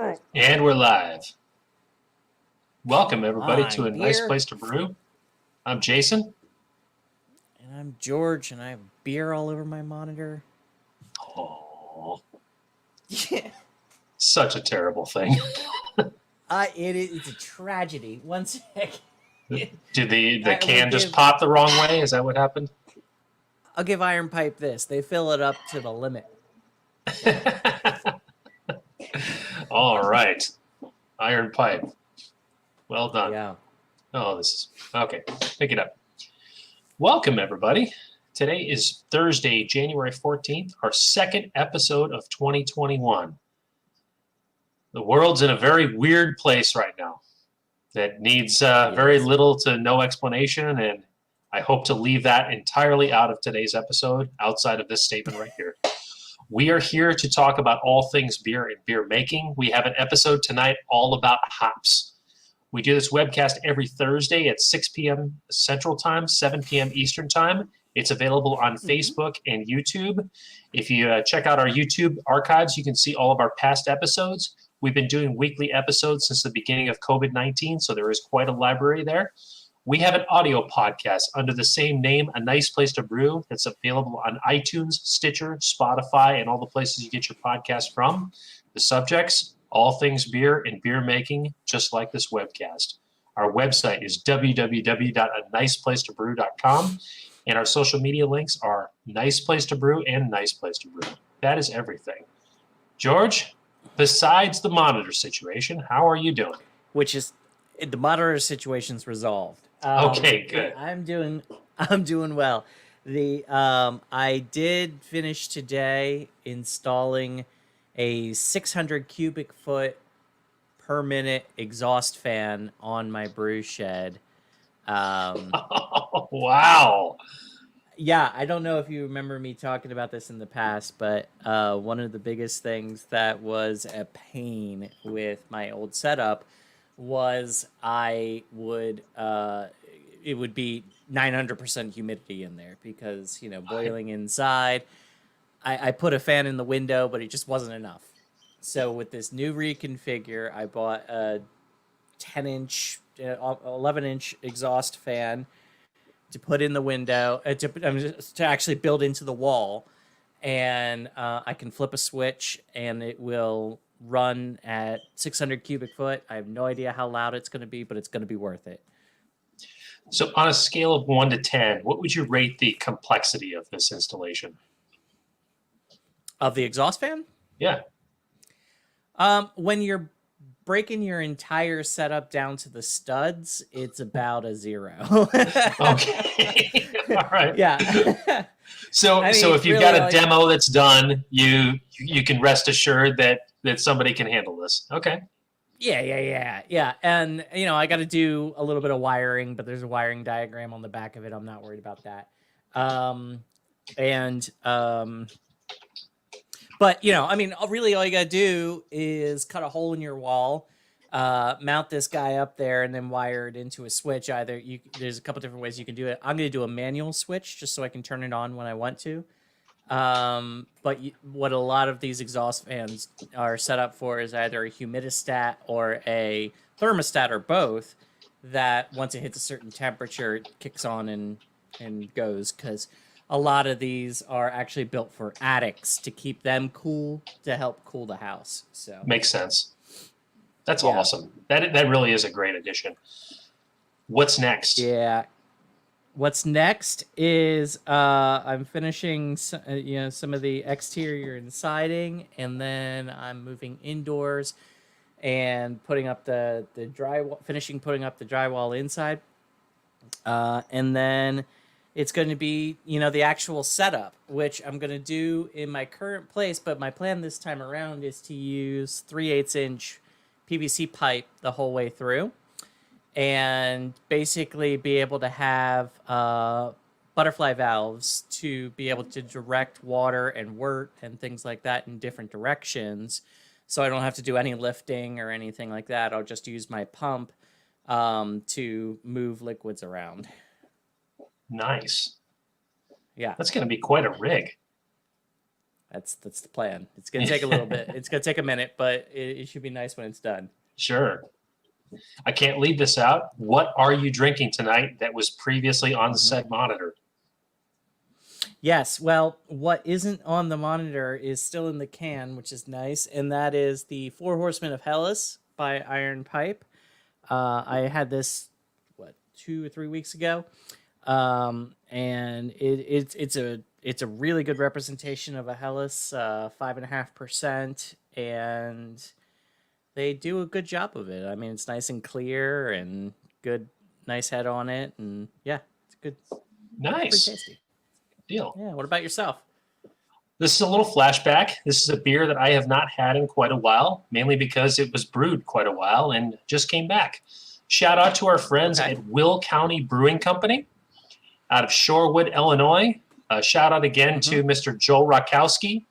Right. And we're live. Welcome, everybody, to Fine a nice beer. place to brew. I'm Jason. And I'm George, and I have beer all over my monitor. Oh, Yeah. such a terrible thing. It's a tragedy. One sec. Did the I will can just give pop the wrong way? Is that what happened? I'll give Iron Pipe this. They fill it up to the limit. All right. Iron pipe. Well done. Yeah. Oh, this is okay. Pick it up. Welcome, everybody. Today is Thursday, January 14th, our second episode of 2021. The world's in a very weird place right now that needs very Yes. little to no explanation, and I hope to leave that entirely out of today's episode, outside of this statement right here. We are here to talk about all things beer and beer making. We have an episode tonight all about hops. We do this webcast every Thursday at 6 p.m. Central Time, 7 p.m. Eastern Time. It's available on Facebook and YouTube. If you check out our YouTube archives, you can see all of our past episodes. We've been doing weekly episodes since the beginning of COVID-19, so there is quite a library there. We have an audio podcast under the same name, A Nice Place to Brew, that's available on iTunes, Stitcher, Spotify, and all the places you get your podcast from. The subjects, all things beer and beer making, just like this webcast. Our website is www.aniceplacetobrew.com, and our social media links are Nice Place to Brew and Nice Place to Brew. That is everything. George, besides the monitor situation, how are you doing? Which is the monitor situation's resolved. Okay, good. I'm doing well. I did finish today installing a 600 cubic foot per minute exhaust fan on my brew shed. Oh, wow. Yeah, I don't know if you remember me talking about this in the past, but one of the biggest things that was a pain with my old setup was it would be 900% humidity in there because, boiling inside. I put a fan in the window, but it just wasn't enough. So with this new reconfigure, I bought a 11-inch exhaust fan to put in the window, to actually build into the wall. And I can flip a switch, and it will run at 600 cubic foot. I have no idea how loud it's going to be, but it's going to be worth it. So on a scale of 1 to 10, what would you rate the complexity of this installation? Of the exhaust fan? Yeah. When you're breaking your entire setup down to the studs, it's about a 0. Okay. All right. Yeah. So if you've got a demo that's done, you can rest assured that somebody can handle this. Okay. Yeah. And, I got to do a little bit of wiring, but there's a wiring diagram on the back of it. I'm not worried about that. But, really all you got to do is cut a hole in your wall, mount this guy up there, and then wire it into a switch. There's a couple different ways you can do it. I'm going to do a manual switch just so I can turn it on when I want to. But what a lot of these exhaust fans are set up for is either a humidistat or a thermostat or both, that once it hits a certain temperature, it kicks on and goes, because a lot of these are actually built for attics to keep them cool, to help cool the house. So makes sense. That's awesome. That really is a great addition. What's next? Yeah. What's next is I'm finishing some of the exterior and siding, and then I'm moving indoors and putting up the drywall, putting up the drywall inside, and then it's going to be the actual setup, which I'm going to do in my current place. But my plan this time around is to use 3/8-inch PVC pipe the whole way through, and basically be able to have butterfly valves to be able to direct water and wort and things like that in different directions. So I don't have to do any lifting or anything like that. I'll just use my pump to move liquids around. Nice. Yeah. That's going to be quite a rig. That's the plan. It's gonna take a little bit. It's gonna take a minute, but it should be nice when it's done. Sure. I can't leave this out. What are you drinking tonight that was previously on said monitor? Yes. Well, what isn't on the monitor is still in the can, which is nice, and that is the Four Horsemen of Hellas by Iron Pipe. I had this 2 or 3 weeks ago, and it's a really good representation of a Hellas, 5.5%, and they do a good job of it. I mean, it's nice and clear and good, nice head on it, and yeah, it's good. Nice. Pretty tasty. Deal. Yeah. What about yourself? This is a little flashback. This is a beer that I have not had in quite a while, mainly because it was brewed quite a while and just came back. Shout out to our friends at Will County Brewing Company out of Shorewood, Illinois. Shout out again to Mr. Joel Rakowski,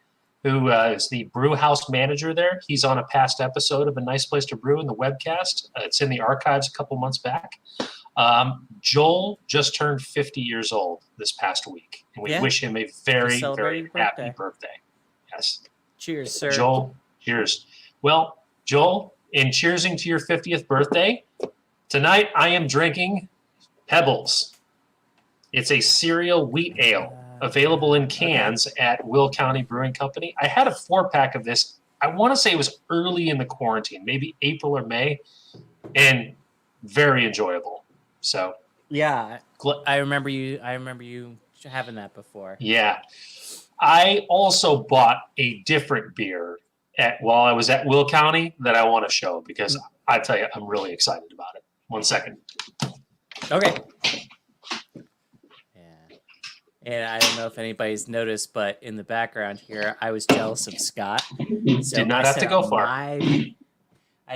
who is the brew house manager there. He's on a past episode of A Nice Place to Brew in the webcast. It's in the archives a couple months back. Joel just turned 50 years old this past week, and we wish him a very, very happy birthday. Yes. Cheers, sir. Joel, cheers. Well, Joel, in cheersing to your 50th birthday, tonight I am drinking Pebbles. It's a cereal wheat ale available in cans at Will County Brewing Company. I had a 4-pack of this. I want to say it was early in the quarantine, maybe April or May, and very enjoyable. So yeah, I remember you having that before. Yeah. I also bought a different beer while I was at Will County that I want to show because I tell you, I'm really excited about it. 1 second. Okay. Yeah. And I don't know if anybody's noticed, but in the background here, I was jealous of Scott. So did not have to go far. I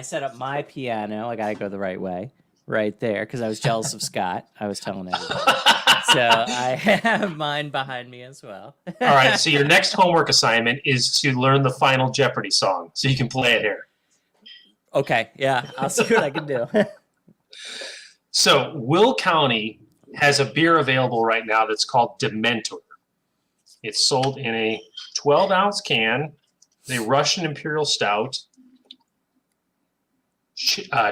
set up my piano. I got to go the right way. Right there, because I was jealous of Scott. I was telling everybody. So I have mine behind me as well. All right, so your next homework assignment is to learn the final Jeopardy song so you can play it here. Okay, yeah, I'll see what I can do. So Will County has a beer available right now that's called Dementor. It's sold in a 12-ounce can, a Russian Imperial Stout.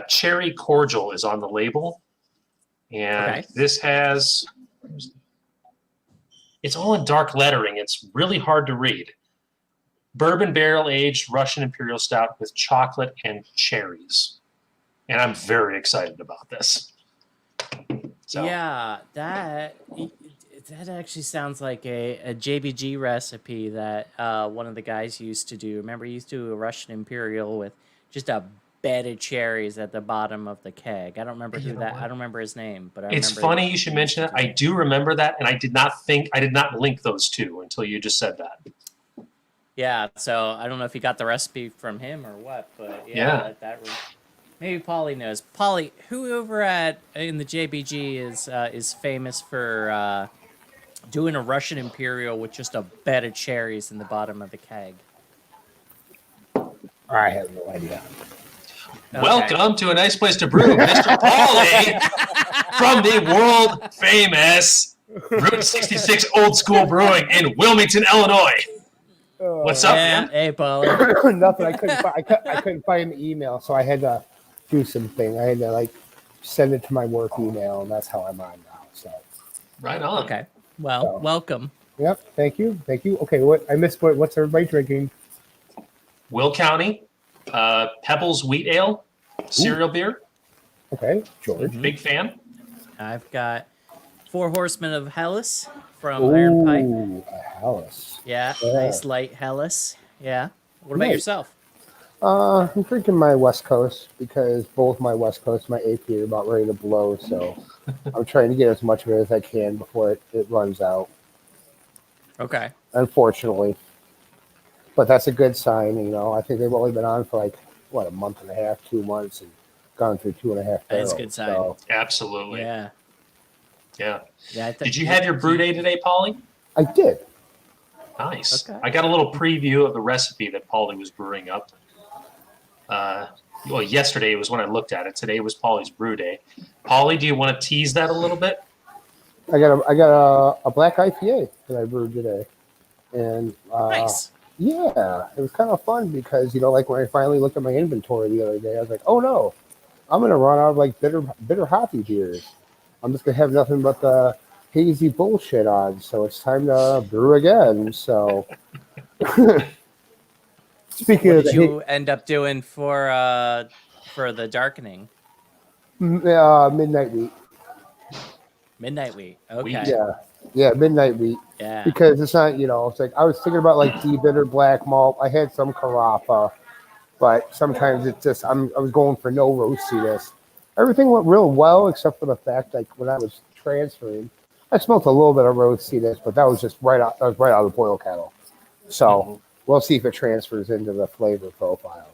Cherry cordial is on the label, and this has, it's all in dark lettering. It's really hard to read. Bourbon barrel aged Russian Imperial Stout with chocolate and cherries, and I'm very excited about this. So. Yeah, that actually sounds like a JBG recipe that one of the guys used to do. Remember, he used to do a Russian Imperial with just a bed of cherries at the bottom of the keg. I don't remember I don't remember his name, but it's funny you should mention it. I do remember that, and I did not link those two until you just said that. Yeah, so I don't know if you got the recipe from him or what, but yeah. Maybe Paulie knows. Paulie, who over in the JBG is famous for doing a Russian Imperial with just a bed of cherries in the bottom of the keg? I have no idea. Okay. Welcome to A Nice Place to Brew, Mr. Paulie from the world famous Route 66 Old School Brewing in Wilmington, Illinois. What's up, man? Hey, Paulie. Nothing. I couldn't find the email, so I had to do something. I had to send it to my work email, and that's how I'm on now. So. Right on. Okay. Well, welcome. Yep. Thank you. Okay. What's everybody drinking? Will County. Pebbles Wheat Ale, cereal beer. Okay, George. Big fan. I've got Four Horsemen of Hellas from Iron Pipe. Ooh, Hellas. Yeah, nice light Hellas. Yeah. What about yourself? I'm drinking my West Coast because both my West Coast, my AP are about ready to blow. So I'm trying to get as much of it as I can before it runs out. Okay. Unfortunately. But that's a good sign, I think they've only been on for a month and a half, 2 months, and gone through 2.5 barrels. That's a good sign. So. Absolutely. Yeah. Did you have your brew day today, Paulie? I did. Nice. Okay. I got a little preview of the recipe that Paulie was brewing up. Yesterday was when I looked at it. Today was Paulie's brew day. Paulie, do you want to tease that a little bit? I got a black IPA that I brewed today, and nice. Yeah, it was kind of fun because like when I finally looked at my inventory the other day, I was like, oh no, I'm gonna run out of like bitter hoppy beers. I'm just gonna have nothing but the hazy bullshit on. So it's time to brew again. So speaking What of did the you end up doing for the darkening? midnight wheat, Midnight wheat. Wheat. Okay. yeah, midnight wheat, Yeah. because it's not it's like I was thinking about like bitter black malt. I had some carafa, but sometimes it's just I was going for no roastiness. Everything went real well except for the fact like when I was transferring, I smelled a little bit of roastiness, but that was just right out. That was right out of the boil kettle. So Mhm. we'll see if it transfers into the flavor profile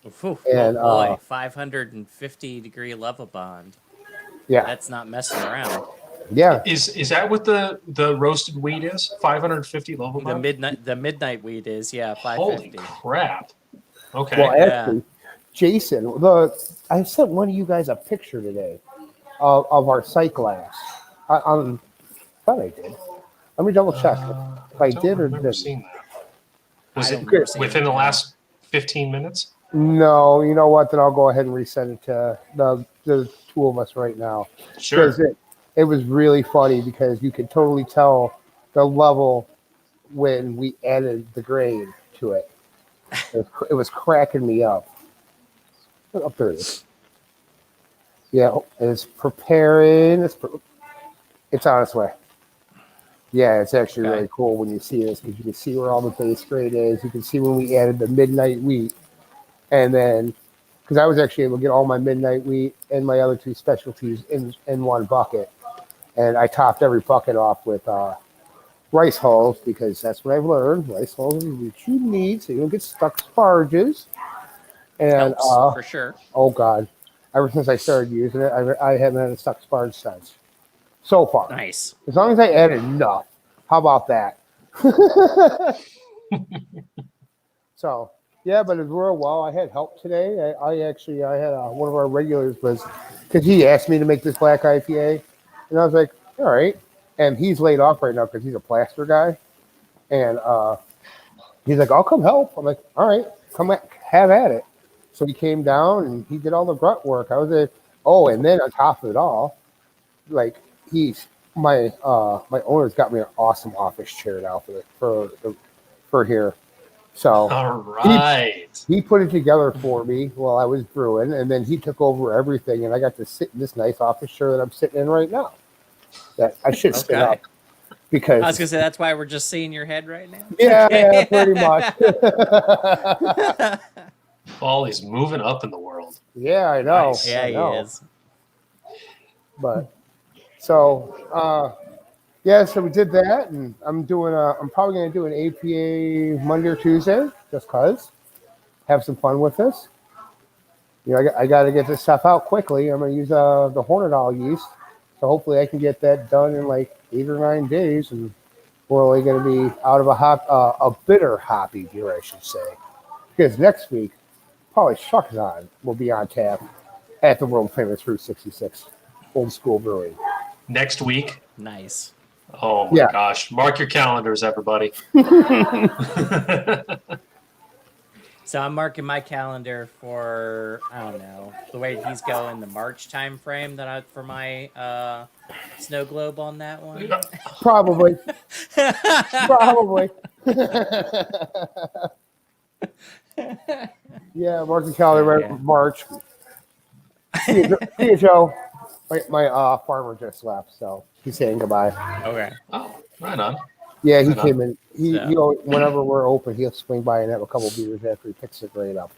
or Oof, not. oh And boy, 550-degree lava bond. yeah, That's not messing around. yeah, Is that what the roasted wheat is? 550 level bond? The midnight wheat is Holy 550. crap. well, Okay. Yeah. actually, Jason, I sent one of you guys a picture today of our sight glass. I thought I did. Let me double check if I I don't did or remember didn't. seeing that. I Was don't it remember seeing within it the now. last 15 minutes? No, you know what? Then I'll go ahead and resend it to the two of us right now because Sure. it was really funny because you could totally tell the level when we added the grain to it. It was cracking me up. Up there it is. Yeah, it's preparing. It's on its way. Yeah, it's actually Okay. really cool when you see this because you can see where all the base grade is. You can see when we added the midnight wheat, and then because I was actually able to get all my midnight wheat and my other two specialties in one bucket, and I topped every bucket off with rice hulls because that's what I've learned. Rice hulls is what you need so you don't get stuck sparges. And Helps for sure. oh god, ever since I started using it, I haven't had a stuck sparge since. So far, Nice. as long as I add enough. How about that? So yeah, but it was real well. I had help today. I had one of our regulars was because he asked me to make this black IPA, and I was like, all right. And he's laid off right now because he's a plaster guy, and he's like, I'll come help. I'm like, all right, have at it. So he came down and he did all the grunt work. I was like, oh, and then on top of it all, like he's my owner's got me an awesome office chair now for here. So All he right. he put it together for me while I was brewing, and then he took over everything, and I got to sit in this nice office chair that I'm sitting in right now. That I should sit Okay. up because I was gonna say that's why we're just seeing your head right now. yeah, Okay. pretty much. Paul is moving up in the world. Yeah, I know. Nice. Yeah, I he know. is. But so yeah, so we did that, and I'm probably gonna do an APA Monday or Tuesday, just cause have some fun with this. I got to get this stuff out quickly. I'm gonna use the Hornet Owl yeast, so hopefully I can get that done in like 8 or 9 days, and we're only gonna be out of a bitter hoppy beer, I should say, because next week probably Shuckzon will be on tap at the world famous Route 66 Old School Brewing. Next week. Nice. Oh my Yeah. gosh. Mark your calendars, everybody. So I'm marking my calendar for I don't know the way he's going the March time frame for my snow globe on that one. Probably. Yeah, mark the calendar Yeah. March. See you, Joe. My farmer just left, so he's saying goodbye. Okay. Oh, right on. Yeah, he Right on. came in. So- Whenever we're open, he'll swing by and have a couple beers after he picks the grain up.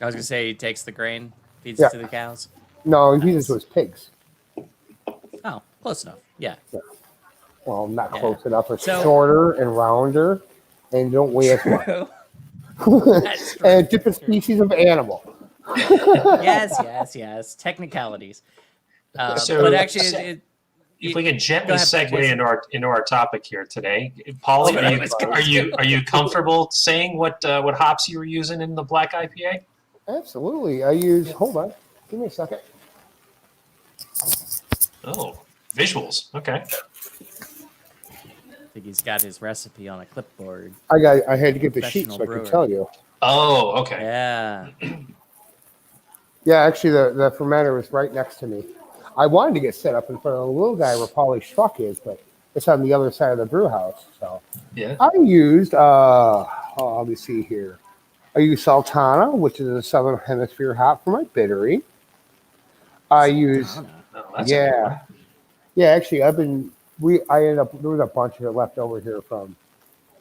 I was gonna say he takes the grain, feeds Yeah. it to the cows. No, he Nice. just was pigs. Oh, close enough. Yeah. Well, not Yeah. close enough. It's So- shorter and rounder, and don't weigh as much. True. That's true. And different That's true. species of animal. Yes. Technicalities. So- But actually, If we can gently Go ahead, segue Jason. into our topic here today, Polly, That's what I was gonna are you comfortable saying what hops you were using in the black IPA? Absolutely. I use. Hold on. Give me a second. Oh, visuals. Okay. think he's got his recipe on a clipboard. I had to get the sheet so I Professional could brewer. tell you. Oh, okay. Yeah. Yeah, actually, the fermenter was right next to me. I wanted to get set up in front of the little guy where Polly's truck is, but it's on the other side of the brew house. So Yeah. I used, let me see here. I used Sultana, which is a Southern Hemisphere hop for my bittery. I used, Sultana. Oh, that's a good one. yeah, actually, I ended up, there was a bunch of it left over here from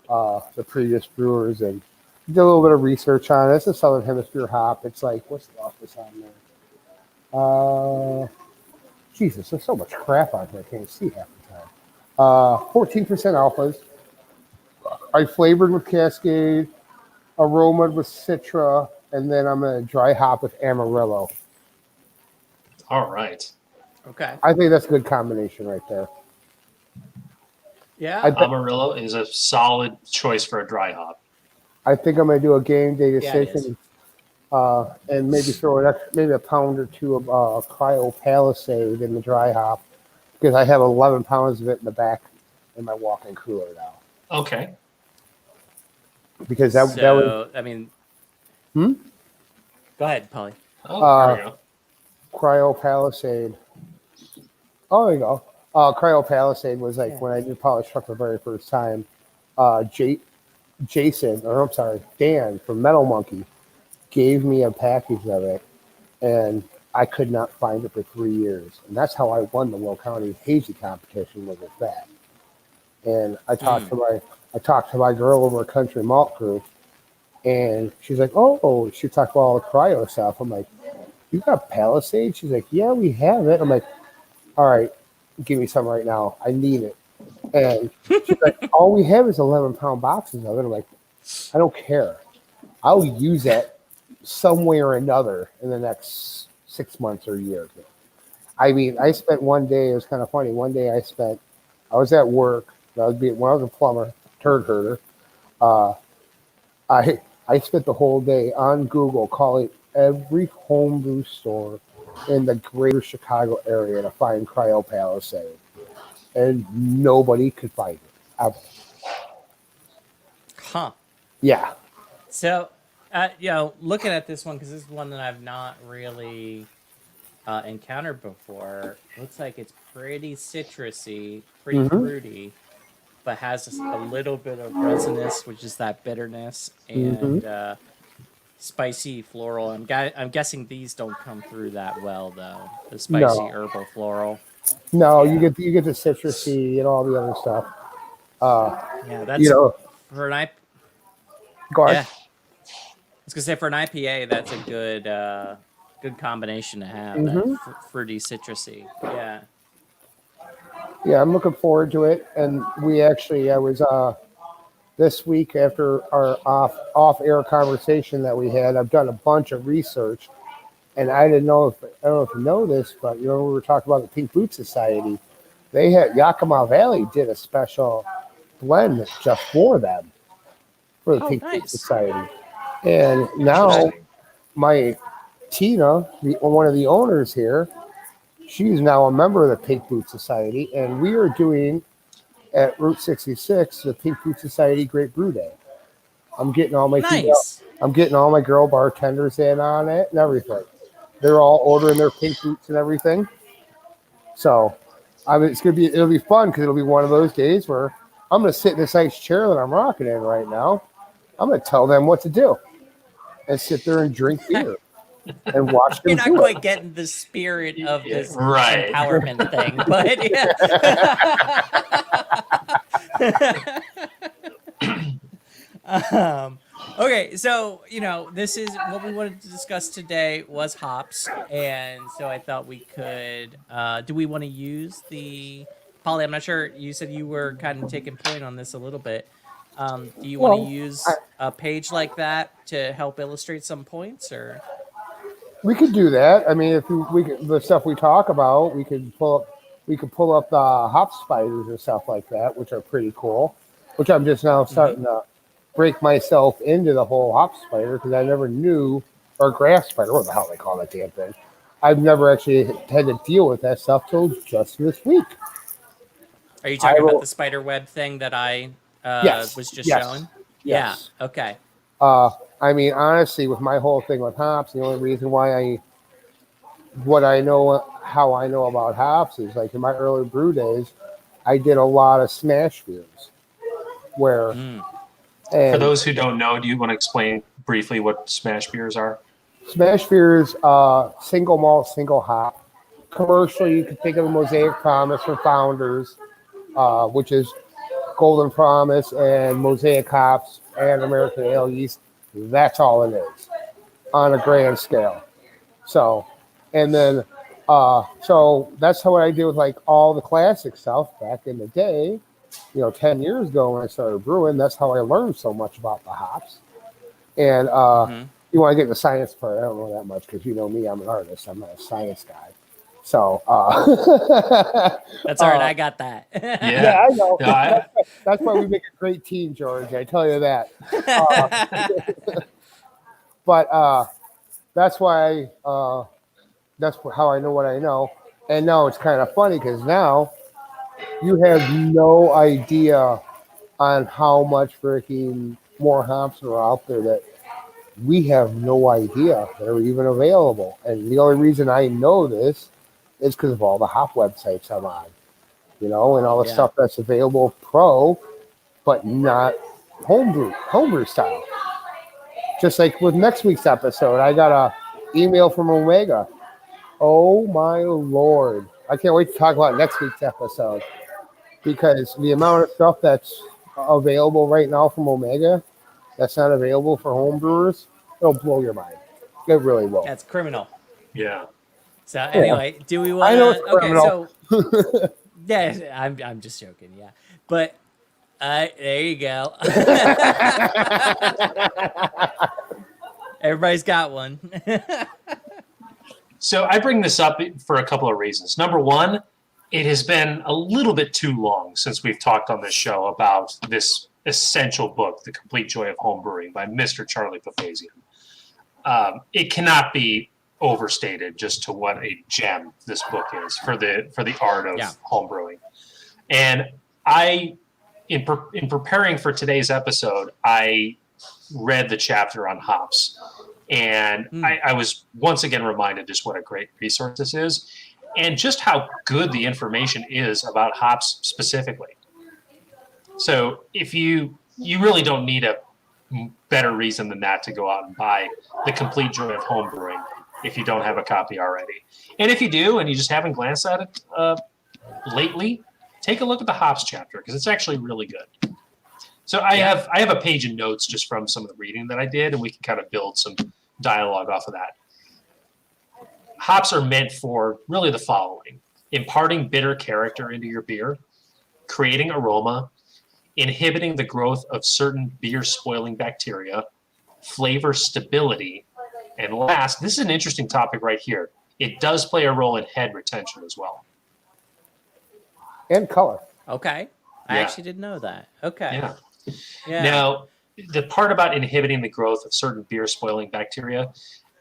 the previous brewers, and did a little bit of research on it. It's a Southern Hemisphere hop. It's like, what's the office on there? Jesus, there's so much crap on here. I can't see half the time. 14% alphas. I flavored with Cascade, aromaed with Citra, and then I'm going to dry hop with Amarillo. All right. Okay. I think that's a good combination right there. Yeah. Amarillo is a solid choice for a dry hop. I think I'm going to do a game day Yeah, it decision, and maybe throw maybe a pound or two of Cryo Palisade in the dry hop, because I have 11 pounds of it in the back in my walk-in cooler now. Okay. Because that was I mean. Hmm? Go ahead, Polly. Oh, there we go. Cryo Palisade. Oh, there you go. Cryo Palisade was like when I did polish truck for the very first time. Dan from Metal Monkey gave me a package of it, and I could not find it for 3 years. And that's how I won the Will County Hazy competition with that. And I talked to my girl over at Country Malt Crew, and she's like, "Oh," she talked about all the cryo stuff. I'm like, "You got Palisade?" She's like, "Yeah, we have it." I'm like, "All right, give me some right now. I need it." And she's like, "All we have is 11-pound boxes of it." I'm like, "I don't care. I'll use that some way or another in the next 6 months or a year." I mean, I spent one day. It was kind of funny. One day I was at work. When I was a plumber, turd herder. I spent the whole day on Google calling every homebrew store in the greater Chicago area to find Cryo Palisade, and nobody could find it. Ever. Huh. Yeah. So, looking at this one, because this is one that I've not really encountered before, looks like it's pretty citrusy, pretty fruity, but has a little bit of resinous, which is that bitterness, and spicy floral. I'm guessing these don't come through that well, though. The spicy herbal floral. No, you get the citrusy and all the other stuff. Yeah, that's for an Go ahead. Yeah. I was gonna say for an IPA, that's a good combination to have. That fruity, citrusy. Yeah. Yeah, I'm looking forward to it. And I was this week after our off-air conversation that we had, I've done a bunch of research, and I don't know if you know this, but we were talking about the Pink Boot Society. They had Yakima Valley did a special blend just for them, for the Pink Boot Society. And now my Tina, one of the owners here, she's now a member of the Pink Boot Society, and we are doing at Route 66 the Pink Boot Society Great Brew Day. I'm getting all my I'm getting all my girl bartenders in on it and everything. They're all ordering their pink boots and everything. So, it'll be fun because it'll be one of those days where I'm going to sit in this nice chair that I'm rocking in right now. I'm going to tell them what to do and sit there and drink beer and watch them. You're not quite getting the spirit of this empowerment thing, but yeah. Okay, so this is what we wanted to discuss today was hops, and so I thought we could. Do we want to use the Polly? I'm not sure. You said you were kind of taking point on this a little bit. Do you want to use a page like that to help illustrate some points, or? We could do that. I mean, if the stuff we talk about, we could pull up the hop spiders and stuff like that, which are pretty cool. Which I'm just now starting to break myself into the whole hop spider because I never knew, or grass spider, what the hell they call that damn thing. I've never actually had to deal with that stuff till just this week. Are you I talking about wrote, the spider web thing that I yes, was just yes, showing? Yeah. yes. Okay. I mean, honestly, with my whole thing with hops, the only reason why what I know, how I know about hops is like in my early brew days, I did a lot of smash beers where, Mm. For and those who don't know, do you want to explain briefly what smash beers are? smash beers, single malt, single hop. Commercially, you can think of a Mosaic Promise from Founders, which is Golden Promise and Mosaic hops and American Ale yeast. That's all it is on a grand scale. So, and then, so that's how I did with like all the classic stuff back in the day. 10 years ago when I started brewing, that's how I learned so much about the hops. And Hmm. you want to get the science part, I don't know that much because you know me, I'm an artist, I'm not a science guy. So, That's all right. I got that. yeah, Yeah. I know. No, I, That's why we make a great team, George. I tell you that. Uh, but that's why that's how I know what I know. And now it's kind of funny because now you have no idea on how much freaking more hops are out there that we have no idea that are even available. And the only reason I know this is because of all the hop websites I'm on, and all the Yeah. stuff that's available pro, but not homebrew style. Just like with next week's episode, I got a email from Omega. Oh my lord! I can't wait to talk about next week's episode because the amount of stuff that's available right now from Omega that's not available for homebrewers, it'll blow your mind. It really will. That's criminal. yeah. So Yeah, anyway, do we I want know it's to? Okay, criminal. so yeah, I'm just joking. Yeah, but there you go. Everybody's got one. So I bring this up for a couple of reasons. Number one, it has been a little bit too long since we've talked on this show about this essential book, The Complete Joy of Homebrewing by Mr. Charlie Papazian. It cannot be overstated just to what a gem this book is for the art of Yeah. homebrewing. And I, in preparing for today's episode, I read the chapter on hops. And I was once again reminded just what a great resource this is and just how good the information is about hops specifically. So if you really don't need a better reason than that to go out and buy The Complete Joy of Homebrewing if you don't have a copy already. And if you do and you just haven't glanced at it lately, take a look at the hops chapter because it's actually really good. So I have a page of notes just from some of the reading that I did, and we can kind of build some dialogue off of that. Hops are meant for really the following: imparting bitter character into your beer, creating aroma, inhibiting the growth of certain beer spoiling bacteria, flavor stability, and last, this is an interesting topic right here. It does play a role in head retention as well. And color. Okay, I Yeah. actually didn't know that. Okay, Yeah. yeah. Now, the part about inhibiting the growth of certain beer spoiling bacteria,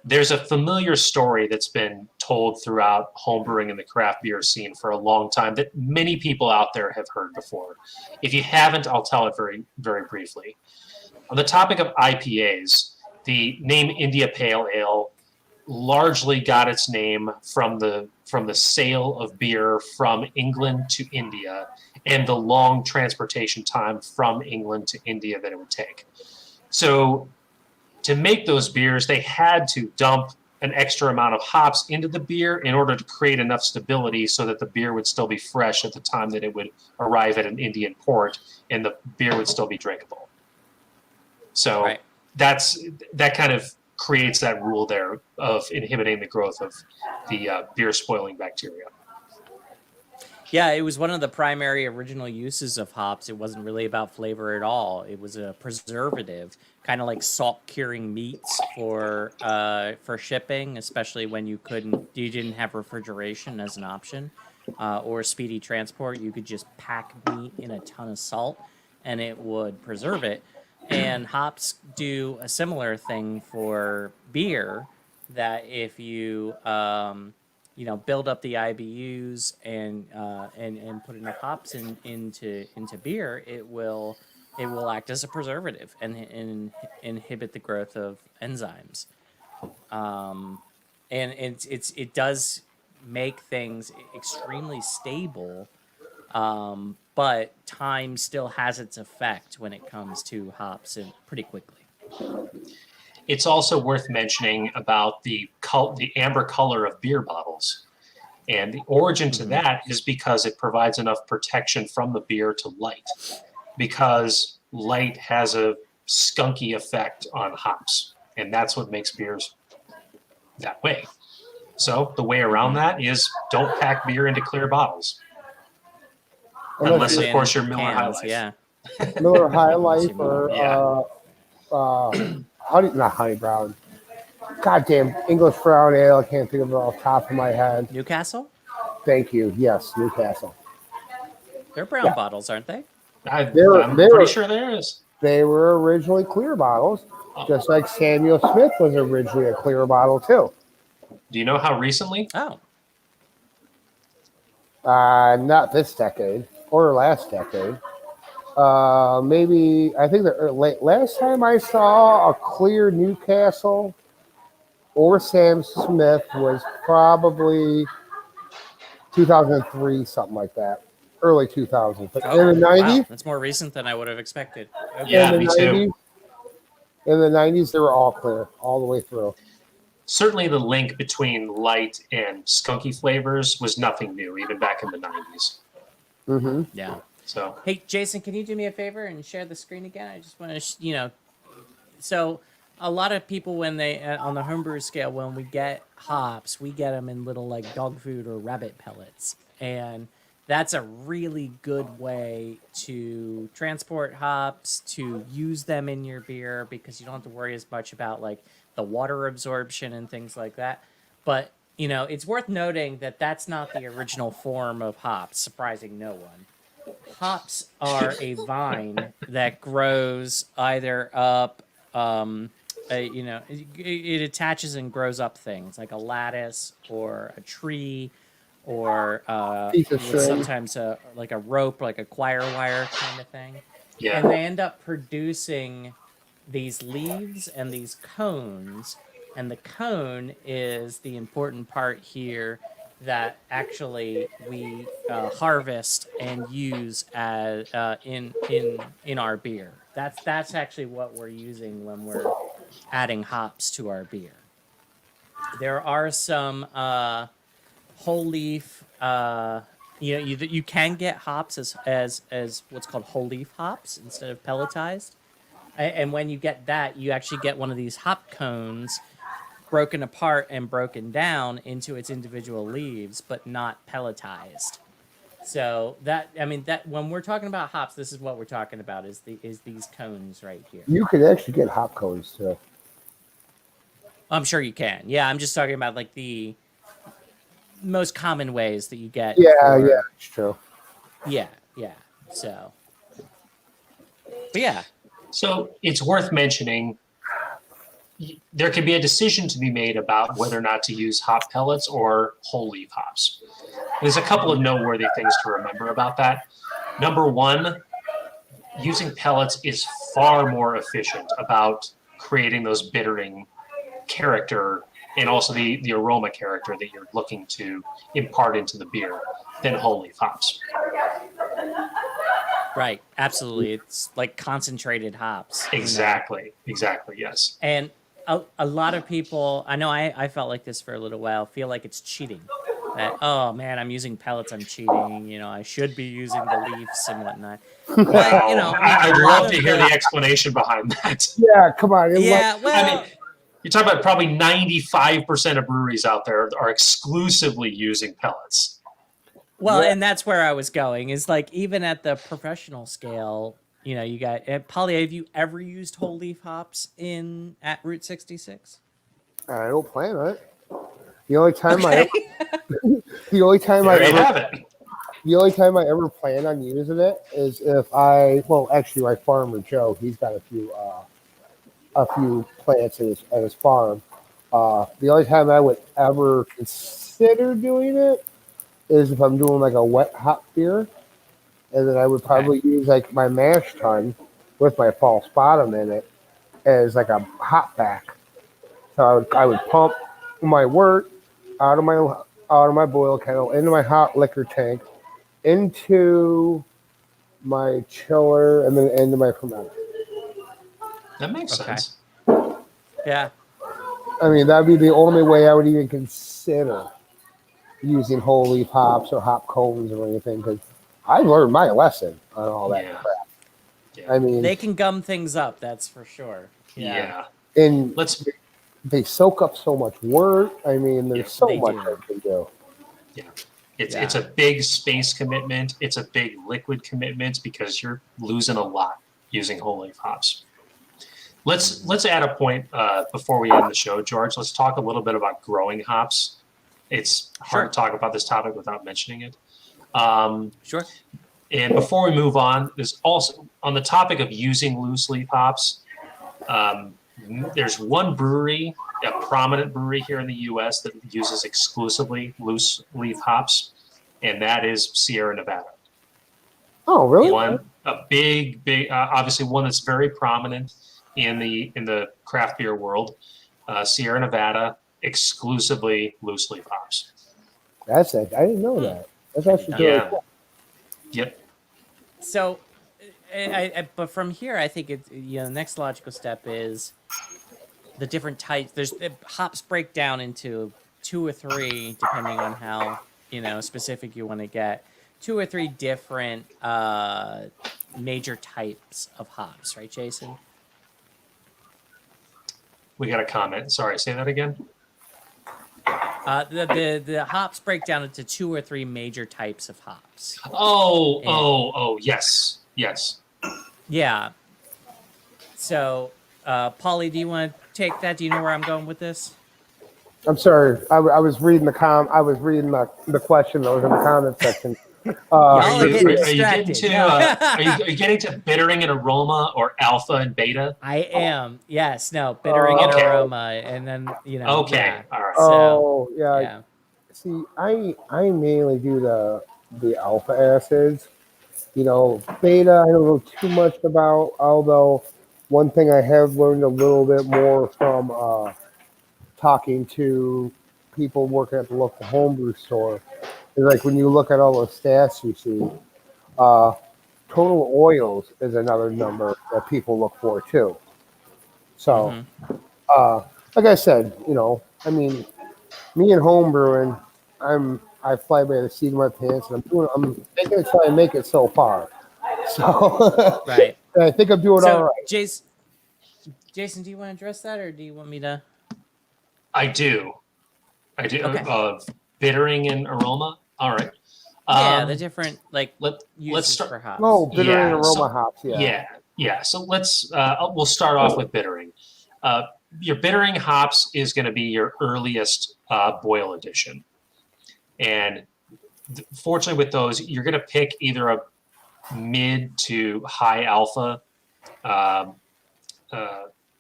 there's a familiar story that's been told throughout homebrewing and the craft beer scene for a long time that many people out there have heard before. If you haven't, I'll tell it very, very briefly. On the topic of IPAs, the name India Pale Ale largely got its name from the sale of beer from England to India and the long transportation time from England to India that it would take. So to make those beers, they had to dump an extra amount of hops into the beer in order to create enough stability so that the beer would still be fresh at the time that it would arrive at an Indian port and the beer would still be drinkable. So Right. that kind of creates that rule there of inhibiting the growth of the beer spoiling bacteria. Yeah, it was one of the primary original uses of hops. It wasn't really about flavor at all. It was a preservative, kind of like salt curing meats for shipping, especially when you didn't have refrigeration as an option, or speedy transport. You could just pack meat in a ton of salt, and it would preserve it. And hops do a similar thing for beer. That if you build up the IBUs and put enough hops into beer, it will act as a preservative and inhibit the growth of enzymes. And it does make things extremely stable, but time still has its effect when it comes to hops and pretty quickly. It's also worth mentioning about the amber color of beer bottles. And the origin to that is because it provides enough protection from the beer to light, because light has a skunky effect on hops, and that's what makes beers that way. So the way around that is don't pack beer into clear bottles. Unless, of course, you're Miller High Life. Yeah. Miller High Life or not Honey Brown. Goddamn English Brown Ale. I can't think of it off the top of my head. Newcastle? Thank you. Yes, Newcastle. They're brown bottles, aren't they? I'm pretty sure there is. They were originally clear bottles, just like Samuel Smith was originally a clear bottle too. Do you know how recently? Oh. Not this decade or last decade. Maybe I think the last time I saw a clear Newcastle or Sam Smith was probably 2003, something like that, early 2000s. But in the 90s, wow. That's more recent than I would have expected. Okay. Yeah, me too. In the 90s, they were all clear all the way through. Certainly the link between light and skunky flavors was nothing new, even back in the 90s. Mm-hmm. Yeah. So, hey, Jason, can you do me a favor and share the screen again? I just want to, so a lot of people, when they, on the homebrew scale, when we get hops, we get them in little like dog food or rabbit pellets. And that's a really good way to transport hops, to use them in your beer, because you don't have to worry as much about like the water absorption and things like that. But, it's worth noting that that's not the original form of hops, surprising no one. Hops are a vine that grows either up, it attaches and grows up things like a lattice or a tree or sometimes like a rope, like a choir wire kind of thing. yeah. And they end up producing these leaves and these cones. And the cone is the important part here that actually we harvest and use as in our beer. That's actually what we're using when we're adding hops to our beer. There are some whole leaf. You can get hops as what's called whole leaf hops instead of pelletized. And when you get that, you actually get one of these hop cones broken apart and broken down into its individual leaves, but not pelletized. So that when we're talking about hops, this is what we're talking about is these cones right here. You could actually get hop cones too. I'm sure you can. Yeah, I'm just talking about like the most common ways that you get. Yeah, it's true. Yeah. So, but yeah. So it's worth mentioning there can be a decision to be made about whether or not to use hop pellets or whole leaf hops. There's a couple of noteworthy things to remember about that. Number one, using pellets is far more efficient about creating those bittering character and also the aroma character that you're looking to impart into the beer than whole leaf hops. Right, absolutely. It's like concentrated hops. Exactly, yes. And a lot of people, I know I felt like this for a little while, feel like it's cheating. That, oh man, I'm using pellets, I'm cheating. I should be using the leaves and whatnot. But, I'd love to hear the explanation behind that. Yeah, come on. You're talking about probably 95% of breweries out there are exclusively using pellets. Well, and that's where I was going, is like even at the professional scale, you got Polly, have you ever used whole leaf hops at Route 66? I don't plan on it. The only time I ever plan on using it is if my farmer Joe, he's got a few plants at his farm, The only time I would ever consider doing it is if I'm doing like a wet hop beer, and then I would Okay. probably use like my mash tun with my false bottom in it as like a hop back. So I would pump my wort out of my boil kettle into my hot liquor tank, into my chiller, and then into my fermenter. That makes Okay. sense. Yeah. I mean, that'd be the only way I would even consider using whole leaf hops or hop cones or anything, because I learned my lesson on all that Yeah. crap. Yeah. I mean, They can gum things up, that's for sure. Yeah. and Let's. they soak up so much wort. I mean, Yeah, there's so they much do. I can do. Yeah. It's Yeah. a big space commitment. It's a big liquid commitment because you're losing a lot using whole leaf hops. Let's add a point before we end the show, George. Let's talk a little bit about growing hops. It's hard Sure. to talk about this topic without mentioning it. Sure. And before we move on, there's also on the topic of using loose leaf hops. There's one brewery, a prominent brewery here in the U.S. that uses exclusively loose leaf hops, and that is Sierra Nevada. Oh, really? A big, obviously one that's very prominent in the craft beer world. Sierra Nevada, exclusively loose leaf hops. That's it. I didn't know that. That's actually really Yeah. cool. Yep. So, but from here, I think the next logical step is the different types. There's hops break down into 2 or 3, depending on how specific you want to get. 2 or 3 different major types of hops, right, Jason? We got a comment. Sorry, say that again. The hops break down into 2 or 3 major types of hops. Oh, yes. Yeah. So, Paulie, do you want to take that? Do you know where I'm going with this? I'm sorry. I was reading I was reading the question that was in the comment section. Y'all Are are you getting getting distracted. to No. are you getting to bittering and aroma or alpha and beta? I am. Yes. No. Bittering and Okay. aroma, and then Okay. Yeah. All right. Oh, So, yeah. yeah. See, I mainly do the alpha acids. Beta I don't know too much about. Although one thing I have learned a little bit more from talking to people working at the local homebrew store is like when you look at all the stats you see, uh, total oils is another number that people look for too. So, Mm-hmm. like I said, I mean, me and home brewing, I fly by the seat of my pants, and I'm making it try and make it so far. So, Right. I think I'm doing all So, right. Jason, do you want to address that, or do you want me to? I do. Okay. Bittering and aroma. All right. Yeah, the different let's uses start. for hops. Oh, bitter and Yeah, aroma so- hops. Yeah. Yeah. So we'll start off with bittering. Your bittering hops is going to be your earliest boil addition, and fortunately with those, you're going to pick either a mid to high alpha,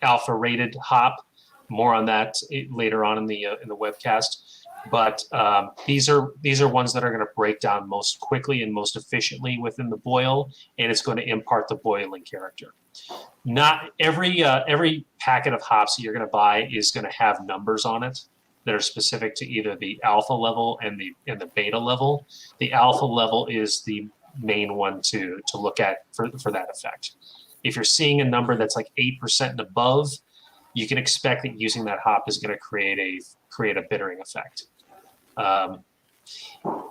alpha rated hop. More on that later on in the webcast. But these are ones that are going to break down most quickly and most efficiently within the boil, and it's going to impart the boiling character. Not every packet of hops that you're going to buy is going to have numbers on it that are specific to either the alpha level and the beta level. The alpha level is the main one to look at for that effect. If you're seeing a number that's like 8% and above, you can expect that using that hop is going to create a bittering effect.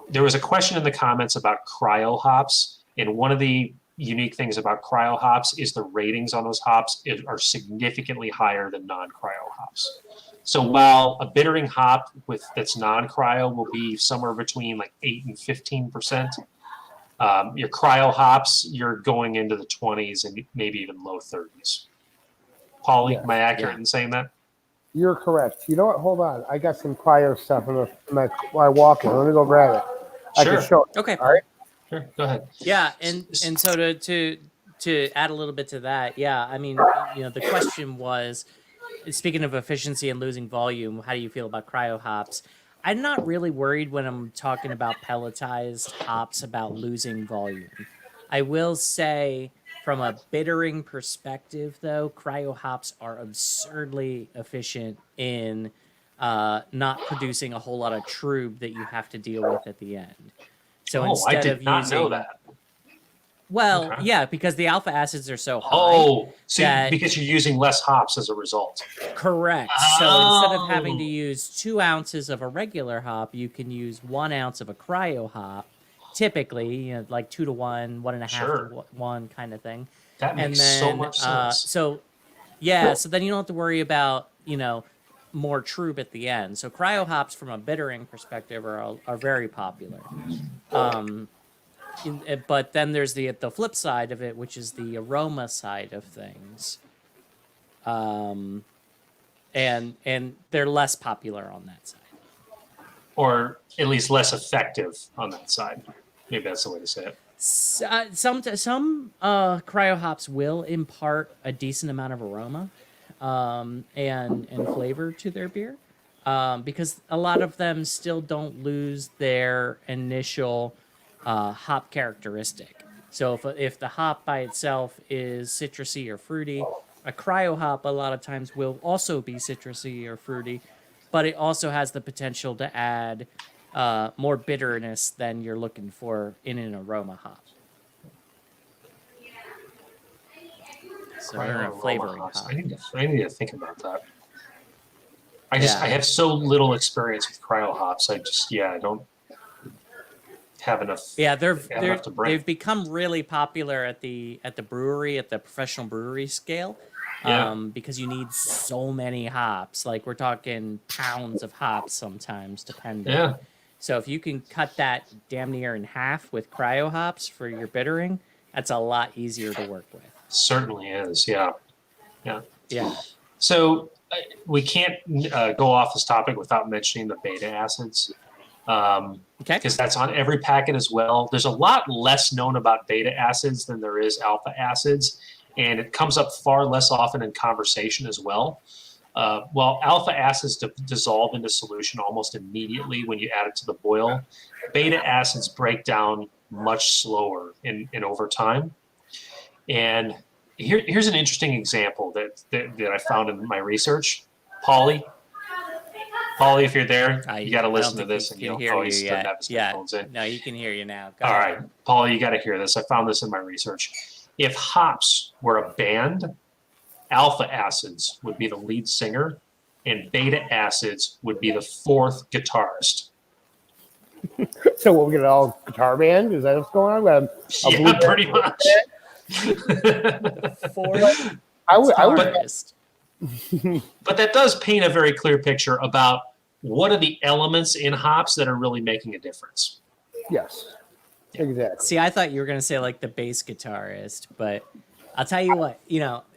There was a question in the comments about cryo hops, and one of the unique things about cryo hops is the ratings on those hops are significantly higher than non-cryo hops. So while a bittering hop that's non-cryo will be somewhere between like 8 and 15%, your cryo hops, you're going into the 20s and maybe even low 30s. Paulie, Yes. am I accurate in saying that? You're correct. You know what? Hold on. I got some cryo stuff in my walk in. Let me go grab it. I Sure. can show you. Okay. All right. Sure. Go ahead. Yeah, and so to add a little bit to that, yeah, I mean, the question was, speaking of efficiency and losing volume, how do you feel about cryo hops? I'm not really worried when I'm talking about pelletized hops about losing volume. I will say, from a bittering perspective, though, cryo hops are absurdly efficient in not producing a whole lot of trub that you have to deal with at the end. So Oh, I instead did of not using, know that. well, Okay. yeah, because the alpha acids are so high. Oh, so that because you're using less hops as a result. correct. So instead of having to Oh. use 2 ounces of a regular hop, you can use 1 ounce of a cryo hop. Typically, like 2 to 1, 1.5 Sure. to 1 kind of thing. That And makes so then, much sense. so then you don't have to worry about more trub at the end. So cryo hops, from a bittering perspective, are very popular. But then there's the flip side of it, which is the aroma side of things. And they're less popular on that side. Or at least less effective on that side. Maybe that's the way to say it. Some cryo hops will impart a decent amount of aroma and flavor to their beer, because a lot of them still don't lose their initial hop characteristic. So if the hop by itself is citrusy or fruity, a cryo hop a lot of times will also be citrusy or fruity, but it also has the potential to add more bitterness than you're looking for in an aroma hop. So they're a flavoring hop. I need to think about that. I have so little experience with cryo hops. I don't have enough. Yeah, they've become really popular at the brewery, at the professional brewery scale. Yeah. Because you need so many hops. Like, we're talking pounds of hops sometimes, depending. Yeah. So if you can cut that damn near in half with cryo hops for your bittering, that's a lot easier to work with. Certainly is. Yeah. Yeah. Yeah. So we can't go off this topic without mentioning the beta acids. Okay. Because that's on every packet as well. There's a lot less known about beta acids than there is alpha acids, and it comes up far less often in conversation as well. While alpha acids dissolve into solution almost immediately when you add it to the boil, beta acids break down much slower in over time. And here's an interesting example that I found in my research. Paulie, if you're there, you got to listen to this, and he's doesn't have his headphones in. No, he can hear you now. All right, Paulie, you got to hear this. I found this in my research. If hops were a band, alpha acids would be the lead singer, and beta acids would be the fourth guitarist. So we'll get an all guitar band? Is that what's going on? Yeah, pretty much. I would. But that does paint a very clear picture about what are the elements in hops that are really making a difference. Yes, exactly. See, I thought you were going to say like the bass guitarist, but I'll tell you what,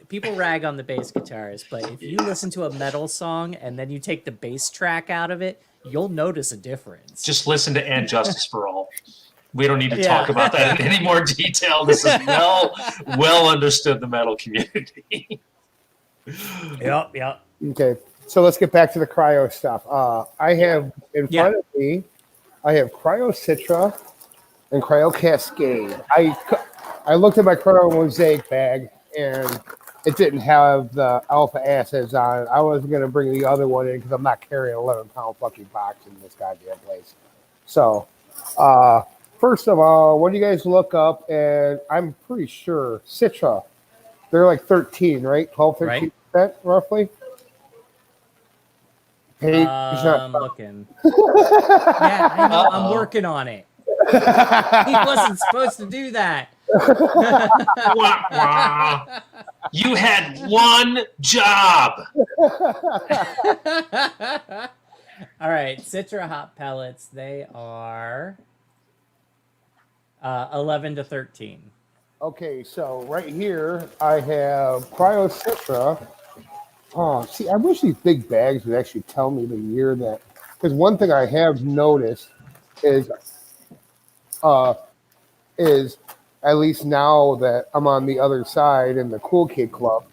people rag on the bass guitarist, but if you listen to a metal song and then you take the bass track out of it, you'll notice a difference. Just listen to "And Justice for All." We don't need to talk about that in any more detail. This is well understood in the metal community. Yep. Okay, so let's get back to the cryo stuff. I have in front of me, I have Cryo Citra and Cryo Cascade. I looked at my Cryo Mosaic bag, and it didn't have the alpha acids on it. I wasn't going to bring the other one in because I'm not carrying an 11-pound fucking box in this goddamn place. So, first of all, what do you guys look up? And I'm pretty sure Citra, they're like 13, right? 12, 13% roughly. I'm looking. Yeah, I know. I'm working on it. He wasn't supposed to do that. Wah, wah. You had one job. All right, Citra hop pellets. They are 11 to 13. Okay, so right here I have Cryo Citra. Oh, see, I wish these big bags would actually tell me the year that, because one thing I have noticed is at least now that I'm on the other side in the Cool Kid Club,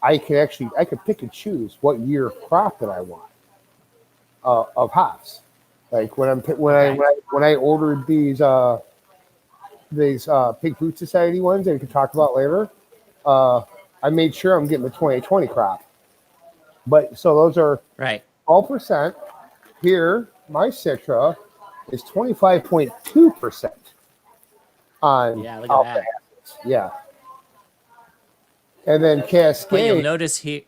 I could pick and choose what year of crop that I want of hops. Like when I ordered these Pig Food Society ones that we can talk about later, I made sure I'm getting the 2020 crop. But so those are Right. 12%. Here, my Citra is 25.2% on Yeah, look at alpha that. acids. Yeah. And then But you'll Cascade. notice here.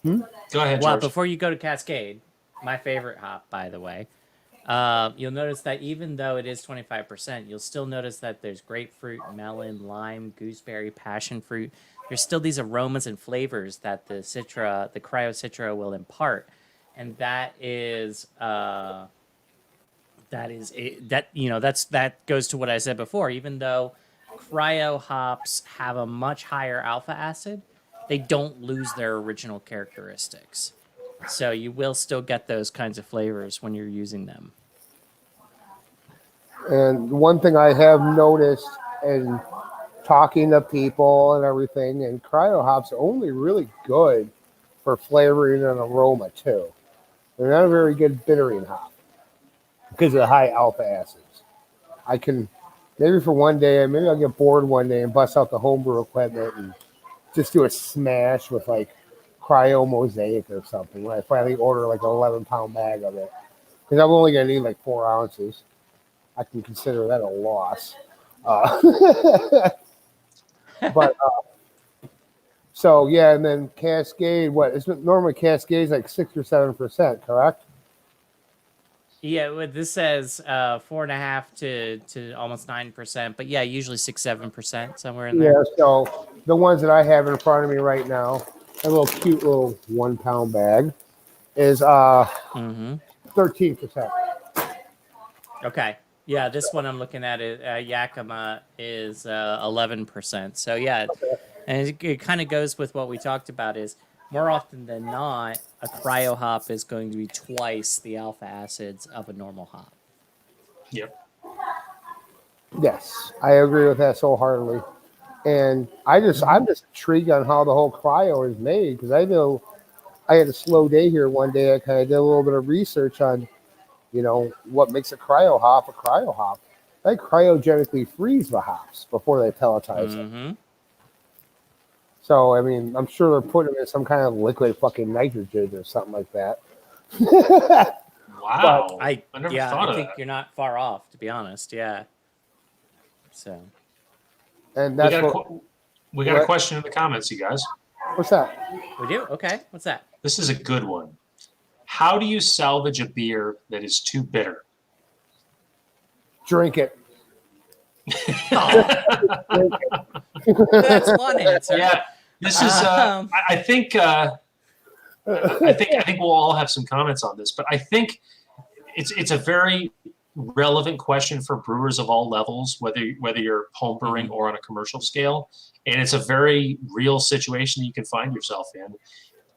Go ahead, Well, George. before you go to Cascade, my favorite hop, by the way, you'll notice that even though it is 25%, you'll still notice that there's grapefruit, melon, lime, gooseberry, passion fruit. There's still these aromas and flavors that the Cryo Citra will impart, and that goes to what I said before. Even though cryo hops have a much higher alpha acid, they don't lose their original characteristics. So you will still get those kinds of flavors when you're using them. And one thing I have noticed in talking to people and everything, and cryo hops are only really good for flavoring and aroma too. They're not a very good bittering hop because of the high alpha acids. I can maybe for one day, maybe I'll get bored one day and bust out the homebrew equipment and just do a smash with like cryo mosaic or something. When I finally order like an 11-pound bag of it, because I'm only gonna need like 4 ounces. I can consider that a loss. But so yeah, and then Cascade. What is it? Normally Cascade's like 6 or 7%, correct? Yeah, this says 4.5 to almost 9%, but yeah, usually 6-7% somewhere in there. Yeah. So the ones that I have in front of me right now, a little cute little 1-pound bag, is 13%. Okay. Yeah, this one I'm looking at is Yakima is 11%. So yeah, and it kind of goes with what we talked about. Is more often than not, a cryo hop is going to be twice the alpha acids of a normal hop. Yep. Yes, I agree with that so heartily. And I'm just intrigued on how the whole cryo is made, because I know I had a slow day here one day. I kind of did a little bit of research on, what makes a cryo hop a cryo hop. They cryogenically freeze the hops before they pelletize them. So, I mean, I'm sure they're putting them in some kind of liquid fucking nitrogen or something like that. Wow. I never thought of think that. you're not far off, to be honest. Yeah. So. And that's We got a question in the comments, you guys. What's that? We do? Okay. What's that? This is a good one. How do you salvage a beer that is too bitter? Drink it. That's one answer. Yeah, this is. I think we'll all have some comments on this, but I think it's a very relevant question for brewers of all levels, whether you're home brewing or on a commercial scale, and it's a very real situation that you can find yourself in.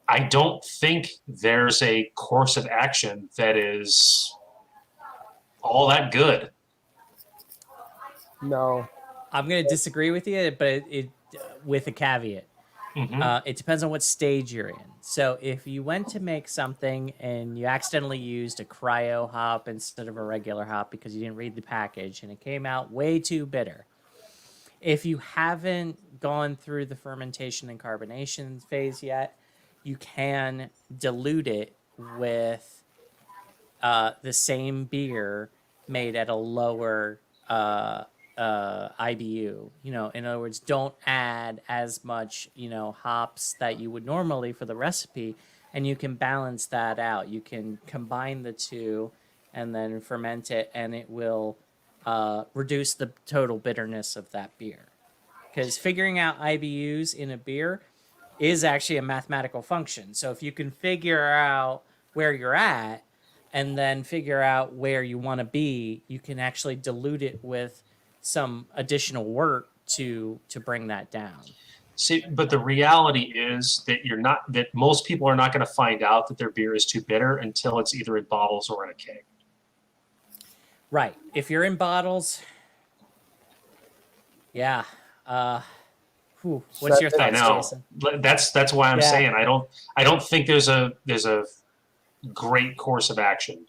I don't think there's a course of action that is all that good. No. I'm going to disagree with you, but it with a caveat. It depends on what stage you're in. So if you went to make something and you accidentally used a cryo hop instead of a regular hop because you didn't read the package and it came out way too bitter, if you haven't gone through the fermentation and carbonation phase yet, you can dilute it with the same beer made at a lower IBU. In other words, don't add as much, hops that you would normally for the recipe, and you can balance that out. You can combine the two and then ferment it, and it will reduce the total bitterness of that beer. Because figuring out IBUs in a beer is actually a mathematical function. So if you can figure out where you're at and then figure out where you want to be, you can actually dilute it with some additional work to bring that down. See, but the reality is that most people are not going to find out that their beer is too bitter until it's either in bottles or in a keg. Right. If you're in bottles, yeah. Whew. What's your I thoughts, know. Jason? That's why I'm Yeah. saying I don't think there's a great course of action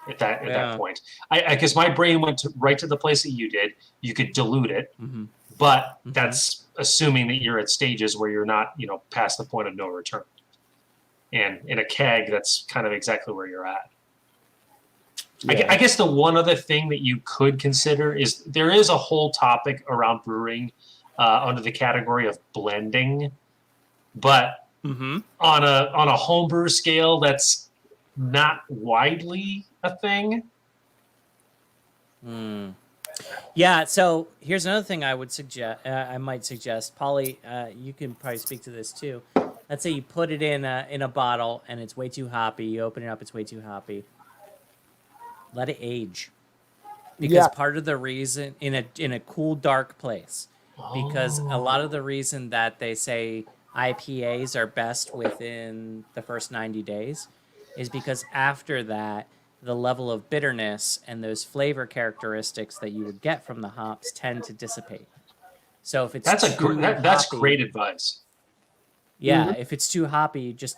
at that point. I guess my brain went right to the place that you did. You could dilute it, but that's assuming that you're at stages where you're not, past the point of no return. And in a keg, that's kind of exactly where you're at. Yeah. I guess the one other thing that you could consider is there is a whole topic around brewing under the category of blending, but on a homebrew scale, that's not widely a thing. Yeah. So here's another thing I would suggest. I might suggest, Polly. You can probably speak to this too. Let's say you put it in a bottle and it's way too hoppy. You open it up, it's way too hoppy. Let it age, because part of the reason in a cool, dark place, because a lot of the reason that they say IPAs are best within the first 90 days is because after that, the level of bitterness and those flavor characteristics that you would get from the hops tend to dissipate. So if it's that's hoppy, great advice. Yeah, if it's too hoppy, just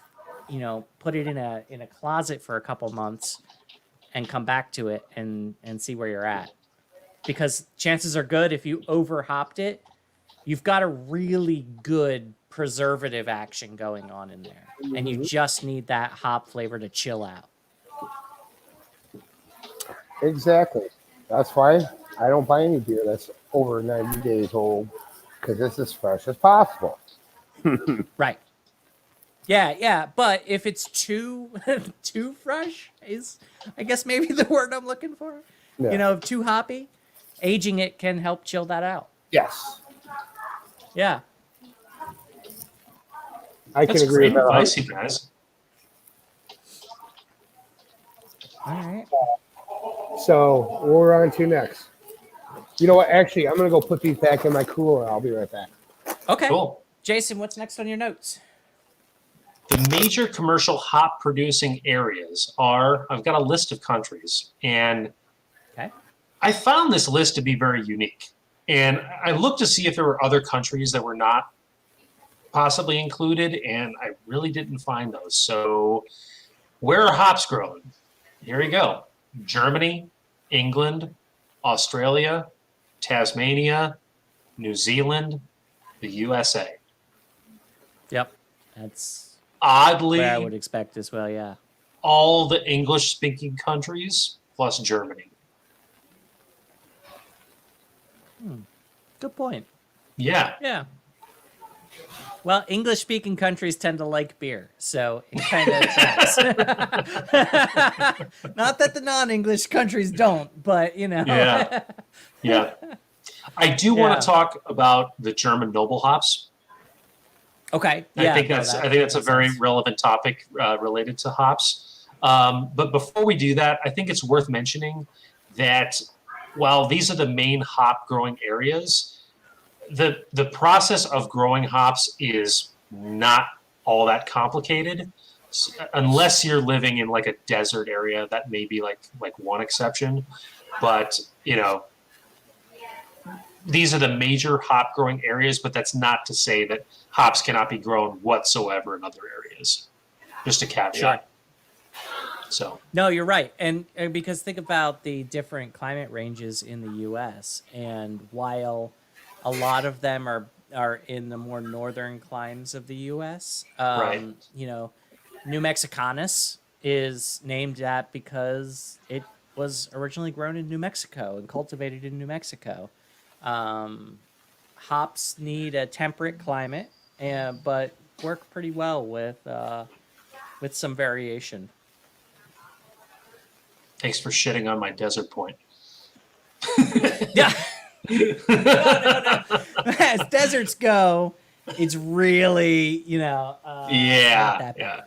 put it in a closet for a couple months and come back to it and see where you're at. Because chances are good if you over hopped it, you've got a really good preservative action going on in there. And you just need that hop flavor to chill out. Exactly. That's why I don't buy any beer that's over 90 days old, because it's as fresh as possible. Right. Yeah. But if it's too fresh is, I guess, maybe the word I'm looking for. Yeah. Too hoppy, aging it can help chill that out. Yes. Yeah. I can That's agree great with that. advice, you guys. All right. So what we're on to next. You know what? Actually, I'm going to go put these back in my cooler. I'll be right back. Okay. Cool. Jason, what's next on your notes? The major commercial hop producing areas are, I've got a list of countries, and I found this list to be very unique. And I looked to see if there were other countries that were not possibly included, and I really didn't find those. So where are hops grown? Here we go. Germany, England, Australia, Tasmania, New Zealand, the USA. Yep. That's Oddly, what I would expect as well, yeah. all the English-speaking countries plus Germany. Good point. Yeah. Yeah. Well, English-speaking countries tend to like beer, so it kind of tracks. Not that the non-English countries don't, but Yeah. Yeah. I do want to talk about the German noble hops. Okay. I think that's a very relevant topic related to hops. But before we do that, I think it's worth mentioning that while these are the main hop growing areas, the process of growing hops is not all that complicated, unless you're living in like a desert area. That may be like one exception, but these are the major hop growing areas, but that's not to say that hops cannot be grown whatsoever in other areas. Just a caveat. Sure. So no, you're right, and because think about the different climate ranges in the U.S., and while a lot of them are in the more northern climes of the U.S., right. New Mexicanus is named that because it was originally grown in New Mexico and cultivated in New Mexico. Hops need a temperate climate, but work pretty well with some variation. Thanks for shitting on my desert point. Yeah. No. As deserts go, it's really, not that bad.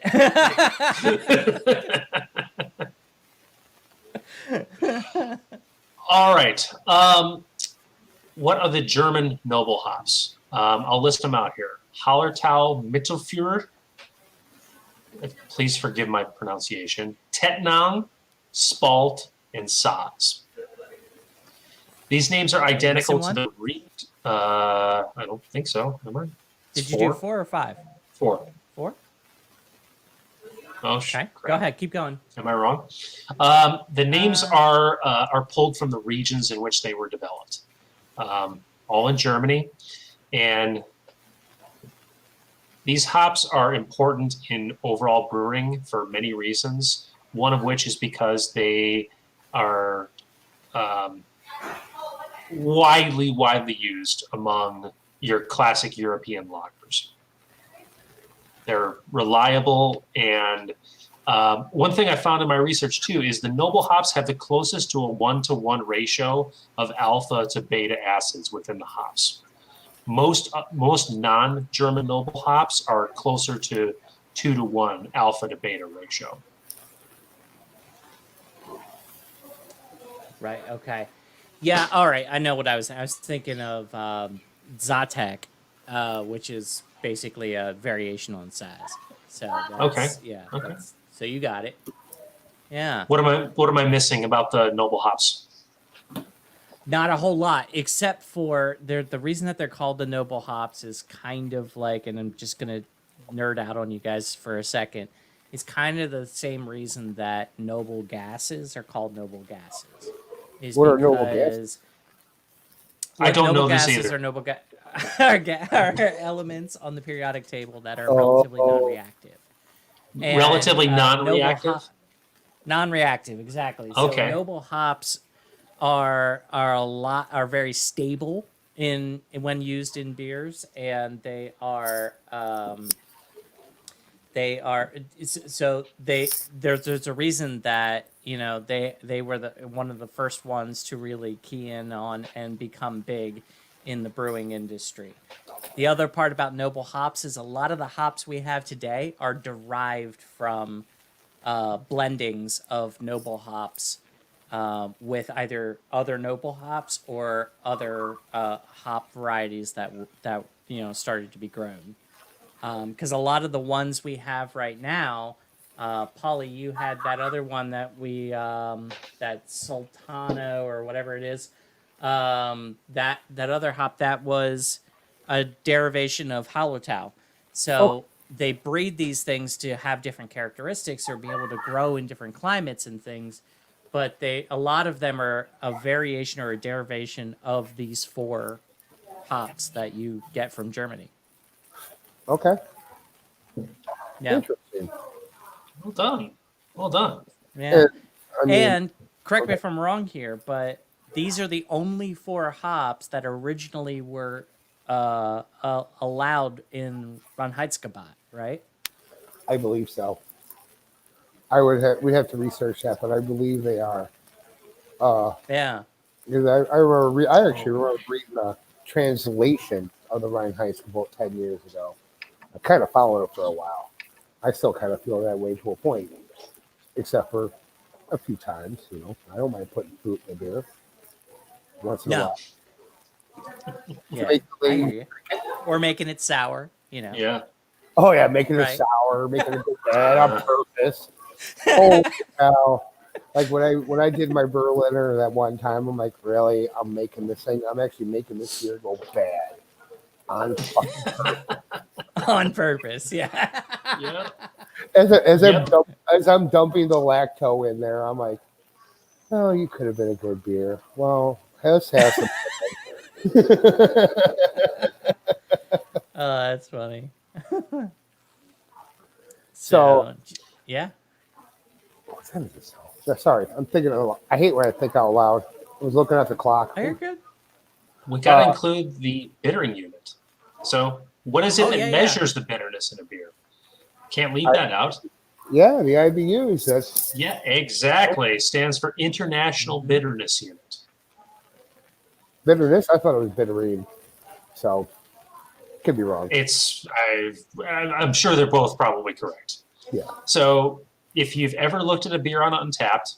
All right. What are the German noble hops? I'll list them out here. Hallertau Mittelfuhr. Please forgive my pronunciation. Tettnang, Spalt, and Saaz. These names are identical to the I don't think so. Am I? It's Did you do 4 or 5? 4. 4? Oh, Okay, crap. go ahead. Keep going. Am I wrong? The names are pulled from the regions in which they were developed, all in Germany, and these hops are important in overall brewing for many reasons. One of which is because they are widely used among your classic European lagers. They're reliable, and one thing I found in my research too is the noble hops have the closest to a 1-to-1 ratio of alpha to beta acids within the hops. Most non-German noble hops are closer to 2-to-1 alpha to beta ratio. Right. Okay. Yeah. All right. I know what I was thinking of Zatek, which is basically a variation on Saz. So that's Okay. yeah. Okay. That's, so you got it. Yeah. What am I missing about the noble hops? Not a whole lot, except for the reason that they're called the noble hops is kind of like, and I'm just gonna nerd out on you guys for a second. It's kind of the same reason that noble gases are called noble gases. Is What are noble gases? I don't noble know this gases either. are noble are elements on the periodic table that are Oh. relatively non-reactive. And, Relatively non-reactive? Non-reactive, exactly. Okay. So noble hops are very stable in when used in beers, and there's a reason that they were one of the first ones to really key in on and become big in the brewing industry. The other part about noble hops is a lot of the hops we have today are derived from blendings of noble hops with either other noble hops or other hop varieties that started to be grown. Because a lot of the ones we have right now, Polly, you had that other one that that Sultano or whatever it is, that other hop that was a derivation of Hallertau. So they breed these things to have different characteristics or be able to grow in different climates and things. But a lot of them are a variation or a derivation of these 4 hops that you get from Germany. Okay. Yeah. Interesting. Well done. Well done. Yeah. I mean, And correct me if I'm wrong here, but these are the only 4 hops that originally were allowed in Reinheitsgebot, right? I believe so. We'd have to research that, but I believe they are. Yeah. Because I remember, I actually remember reading a translation of the Reinheitsgebot about 10 years ago. I kind of followed it for a while. I still kind of feel that way to a point, except for a few times. I don't mind putting fruit in a beer once in a while. Yeah. Basically, I hear you. Or making it sour, Yeah. Oh yeah, making it Right. sour, making it bad on purpose. Oh cow! Like when I did my Berliner that one time, I'm like, really? I'm making this thing. I'm actually making this beer go bad on fucking purpose. On purpose, yeah. Yeah. As I'm dumping the lacto in there, I'm like, oh, you could have been a good beer. Well, let's have some. Oh, that's funny. So- yeah. What time is this? Sorry, I'm thinking. I hate when I think out loud. I was looking at the clock. Oh, you're good. We got to include the bittering unit. So, what is it that yeah. measures the bitterness in a beer? Can't leave that out. Yeah, the IBUs. That's Yeah, exactly. Stands for International Bitterness Unit. bitterness. I thought it was bitterine. So, could be wrong. I'm sure they're both probably correct. Yeah. So, if you've ever looked at a beer on Untapped,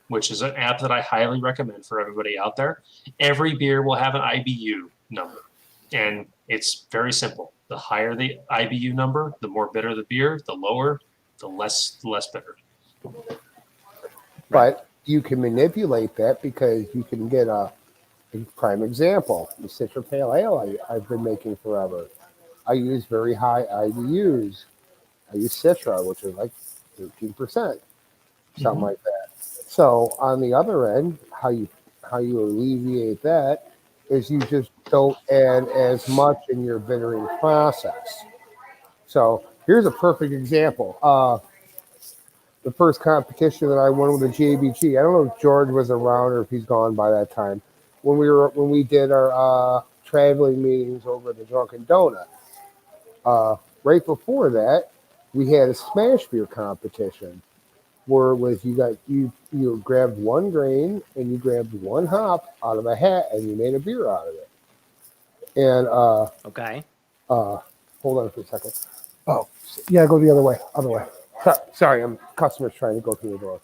which is an app that I highly recommend for everybody out there, every beer will have an IBU number. And it's very simple. The higher the IBU number, the more bitter the beer. The lower, the less bitter. But you can manipulate that because you can get a Prime example, the Citra Pale Ale I've been making forever. I use very high IBUs. I use Citra, which is like 13%, something like that. So on the other end, how you alleviate that is you just don't add as much in your bittering process. So here's a perfect example. The first competition that I won with the JBG. I don't know if George was around or if he's gone by that time. When we did our traveling meetings over at the Drunken Donut. Right before that, we had a smash beer competition where it was you grabbed one grain and you grabbed one hop out of a hat and you made a beer out of it. And Okay. hold on for a second. Oh, yeah, go the other way. Other way. Sorry, I'm customers trying to go through the door.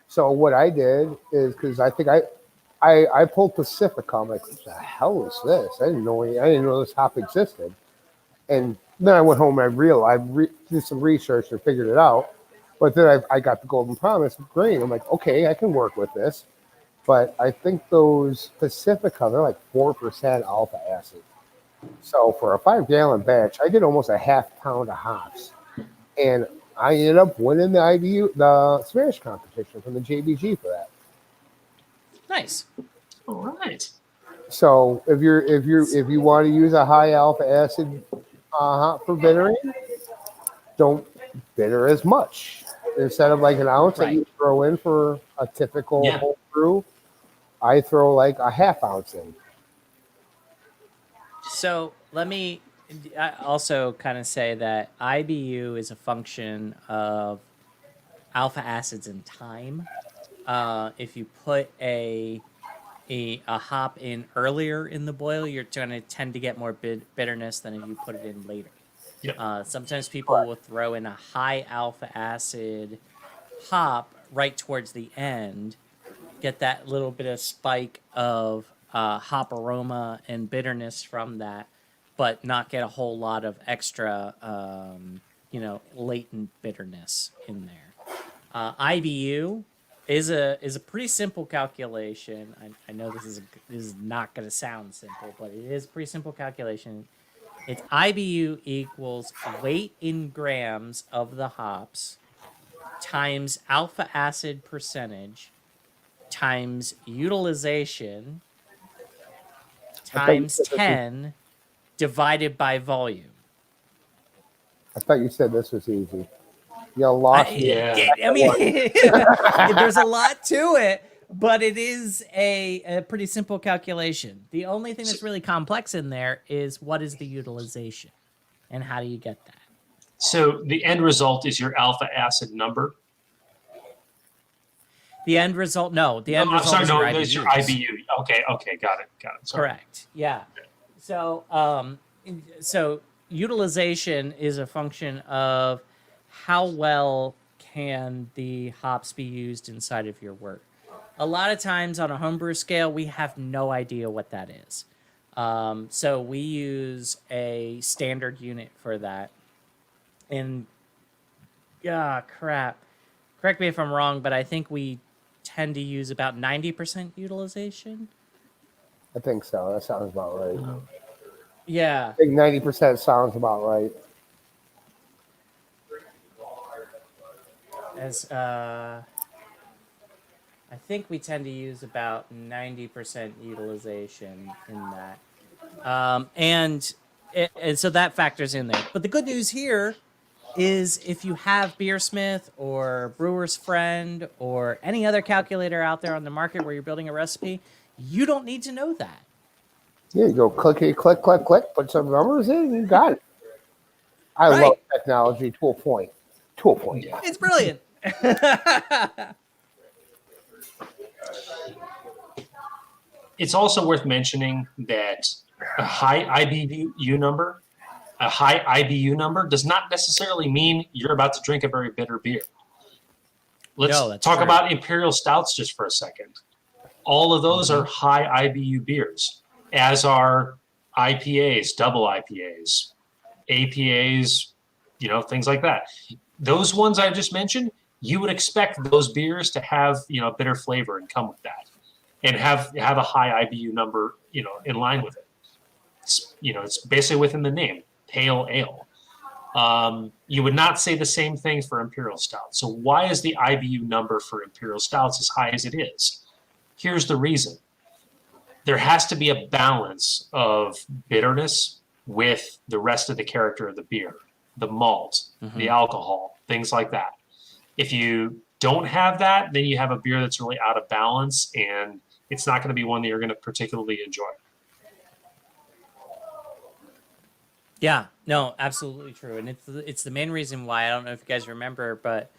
So what I did is because I think I pulled Pacifica. I'm like, what the hell is this? I didn't know this hop existed. And then I went home and I did some research and figured it out. But then I got the Golden Promise grain. I'm like, okay, I can work with this. But I think those Pacifica, they're like 4% alpha acid. So for a 5-gallon batch, I did almost a half pound of hops. And I ended up winning the Smash competition from the JBG for that. Nice. All right. So if you want to use a high alpha acid hop for bittering, don't bitter as much. Instead of like an ounce that you throw in for a typical whole brew, I throw like a half ounce in. So let me also kind of say that IBU is a function of alpha acids and time. If you put a hop in earlier in the boil, you're going to tend to get more bitterness than if you put it in later. Yep. Sometimes people will throw in a high alpha acid hop right towards the end, get that little bit of spike of hop aroma and bitterness from that, but not get a whole lot of extra, latent bitterness in there. IBU is a pretty simple calculation. I know this is not going to sound simple, but it is a pretty simple calculation. It's IBU equals weight in grams of the hops times alpha acid percentage times utilization times 10 divided by volume. I thought you said this was easy. You lost me. I mean, there's a lot to it, but it is a pretty simple calculation. The only thing that's really complex in there is what is the utilization and how do you get that? So the end result is your alpha acid number. The end result, no. The end result is your IBU. Okay, got it. Sorry. Correct. Yeah. So, so utilization is a function of how well can the hops be used inside of your wort. A lot of times on a homebrew scale, we have no idea what that is. So we use a standard unit for that. And, correct me if I'm wrong, but I think we tend to use about 90% utilization. I think so. That sounds about right. Yeah. I think 90% sounds about right. As I think we tend to use about 90% utilization in that, and so that factors in there. But the good news here is if you have Beersmith or Brewer's Friend or any other calculator out there on the market where you're building a recipe, you don't need to know that. Yeah, you go click, put some numbers in, you got it. I love technology to a point. Yeah. It's brilliant. It's also worth mentioning that a high IBU number does not necessarily mean you're about to drink a very bitter beer. Let's talk about Imperial Stouts just for a second. All of those are high IBU beers, as are IPAs, double IPAs, APAs, things like that. Those ones I just mentioned, you would expect those beers to have, a bitter flavor and come with that, and have a high IBU number, in line with it. It's basically within the name, pale ale. You would not say the same thing for imperial stout. So why is the IBU number for imperial stouts as high as it is? Here's the reason. There has to be a balance of bitterness with the rest of the character of the beer, the malt, the alcohol, things like that. If you don't have that, then you have a beer that's really out of balance, and it's not going to be one that you're going to particularly enjoy. Yeah, no, absolutely true. And it's the main reason why, I don't know if you guys remember, but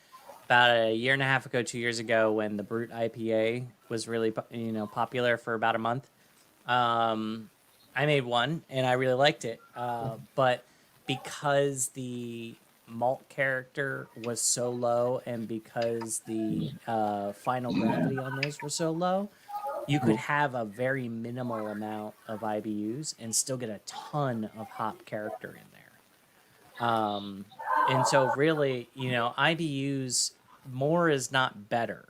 about a year and a half ago, 2 years ago, when the Brute IPA was really, popular for about a month, I made one and I really liked it. But because the malt character was so low, and because the final gravity on those were so low, you could have a very minimal amount of IBUs and still get a ton of hop character in there. And so really, IBUs, more is not better.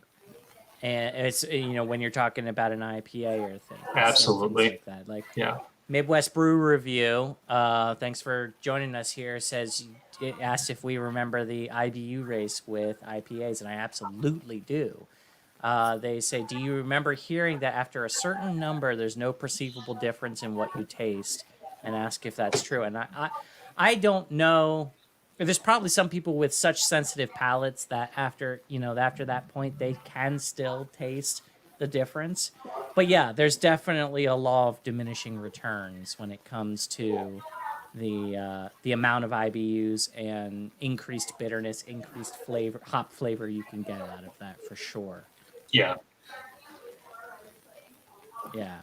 And it's, when you're talking about an IPA or things. Absolutely. Like that. Like, Yeah. Midwest Brew Review, thanks for joining us here, says, it asked if we remember the IBU race with IPAs, and I absolutely do. They say, do you remember hearing that after a certain number, there's no perceivable difference in what you taste? And ask if that's true. And I don't know. There's probably some people with such sensitive palates that after that point, they can still taste the difference. But yeah, there's definitely a law of diminishing returns when it comes to the amount of IBUs and increased bitterness, increased flavor, hop flavor you can get out of that for sure. Yeah. Yeah.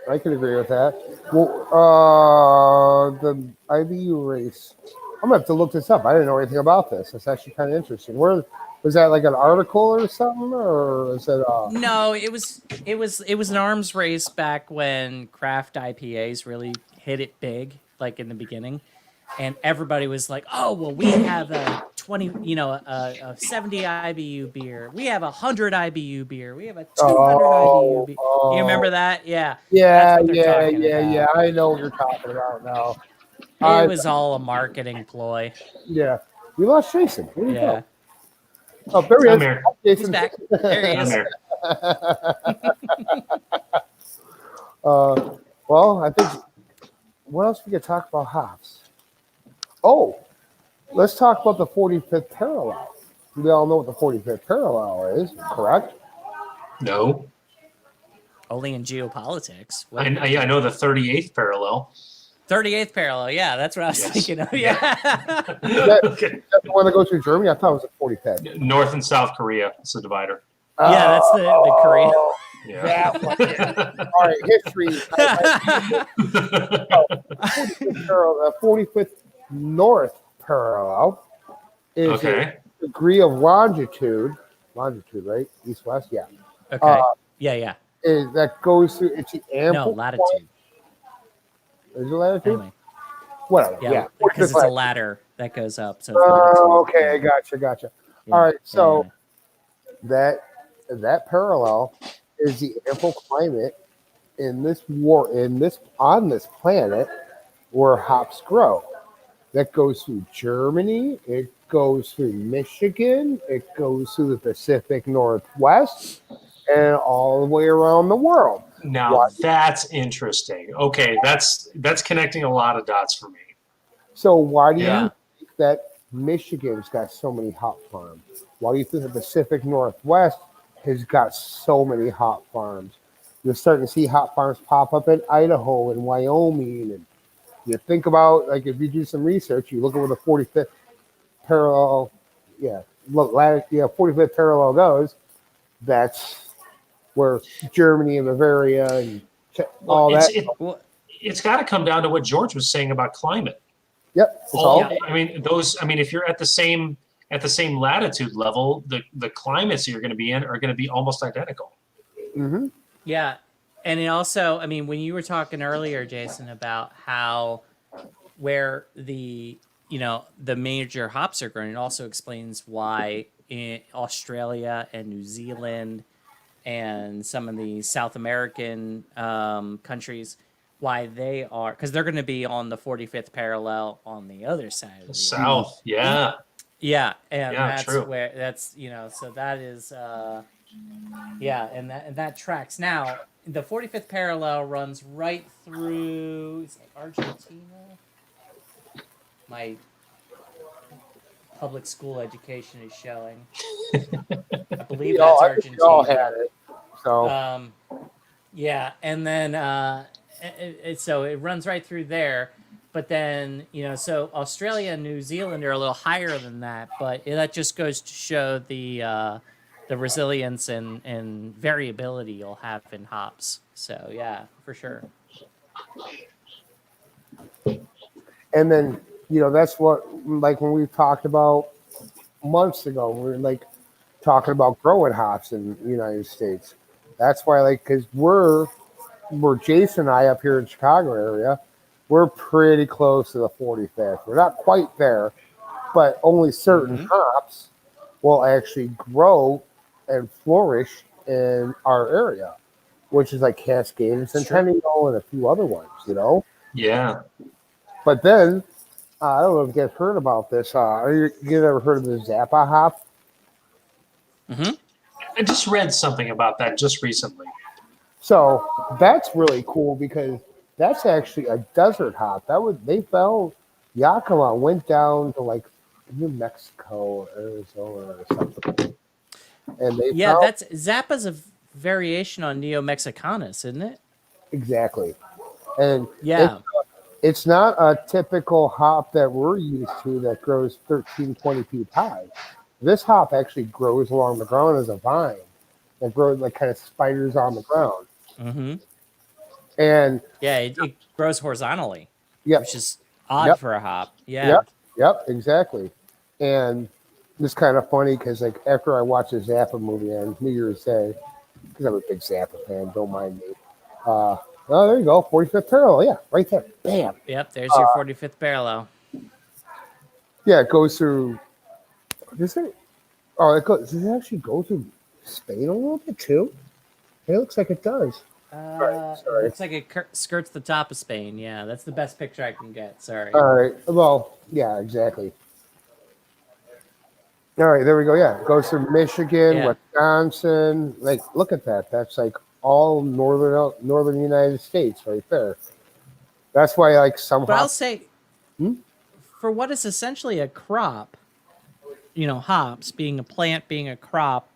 I can agree with that. Well, the IBU race. I'm gonna have to look this up. I didn't know anything about this. It's actually kind of interesting. Where was that, like an article or something, or is it? No, it was an arms race back when craft IPAs really hit it big, like in the beginning, and everybody was like, "Oh, well, we have a 20, a 70 IBU beer. We have a 100 IBU beer. We have a 200 IBU beer." You remember that? Yeah. Yeah, That's what they're talking about. yeah. I know what you're talking about now. It was all a marketing ploy. Yeah, we lost Jason. Where did he Yeah. go? Oh, there he I'm is. here. He's Jason. back. There he I'm is. here. Well, I think what else we could talk about hops? Oh, let's talk about the 45th parallel. We all know what the 45th parallel is, correct? No. Only in geopolitics. I know the 38th parallel. 38th parallel. Yeah, that's what I was Yes. thinking of. Yeah. Okay. That's the one that goes through Germany? I thought it was the 45th. North and South Korea. It's a divider. Yeah, that's the Korean. Yeah. That one. All right, history. The 45th North parallel is Okay. a degree of longitude, right? East-west, yeah. Okay. Yeah. That goes through, it's the No, ample latitude. point. Is it latitude? Anyway. Whatever, Yeah, yeah. because it's a 45th ladder that goes up. So it's latitude. Oh, okay, gotcha. Yeah, All right, so yeah. that parallel is the ample climate on this planet where hops grow. That goes through Germany, it goes through Michigan, it goes through the Pacific Northwest, and all the way around the world. Now that's interesting. Okay, that's connecting a lot of dots for me. So why do Yeah. you think that Michigan's got so many hop farms? Why do you think the Pacific Northwest has got so many hop farms? You're starting to see hop farms pop up in Idaho and Wyoming, and you think about, like, if you do some research, you look at where the 45th parallel, 45th parallel goes. That's where Germany and Bavaria and all that. Well, It's got to come down to what George was saying about climate. Yep. It's all. I mean, if you're at the same latitude level, the climates you're going to be in are going to be almost identical. Mm-hmm. yeah. And it also, I mean, when you were talking earlier, Jason, about where the major hops are grown, it also explains why in Australia and New Zealand and some of the South American countries why they are, because they're going to be on the 45th parallel on the other side of the Earth. South, yeah. Yeah, and Yeah, that's true. where that's so that is yeah, and that tracks. Now the 45th parallel runs right through, is it Argentina? My public school education is showing. I believe that's I think we all Argentina. had it. So Yeah, and then so it runs right through there. But then, so Australia and New Zealand are a little higher than that, but that just goes to show the resilience and variability you'll have in hops. So yeah, for sure. and then that's what, like, when we talked about months ago, we were like talking about growing hops in the United States. That's why, like, because we're Jason and I up here in Chicago area, we're pretty close to the 45th. We're not quite there, but only certain hops will actually grow and flourish in our area, which is like Cascade and Centennial and a few other ones, Yeah. But then, I don't know if you guys heard about this. You guys ever heard of the Zappa hop? I just read something about that just recently. So that's really cool because that's actually a desert hop. They found Yakima went down to like New Mexico or Arizona or something, and they found, that's Zappa's a variation on Neo Mexicanus, isn't it? exactly, and Yeah. it's not a typical hop that we're used to that grows 13, 20 feet high. This hop actually grows along the ground as a vine that grows like kind of spiders on the ground. And yeah, it grows horizontally, which is odd for a hop. Yeah. Yep, exactly. And it's kind of funny because, like, after I watched the Zappa movie on New Year's Day, because I'm a big Zappa fan, don't mind me. Oh, there you go, 45th parallel. Yeah, right there. Bam. Yep, there's your 45th parallel. Yeah, it goes through. Does it? Oh, does it actually go through Spain a little bit too? It looks like it does. It looks like it skirts the top of Spain. Yeah, that's the best picture I can get. Sorry. All right. Well, yeah, exactly. All right, there we go. Yeah, it goes through Michigan, Wisconsin. Like, look at that. That's like all northern United States right there. That's why, like, some. But I'll say, for what is essentially a crop, hops being a plant, being a crop,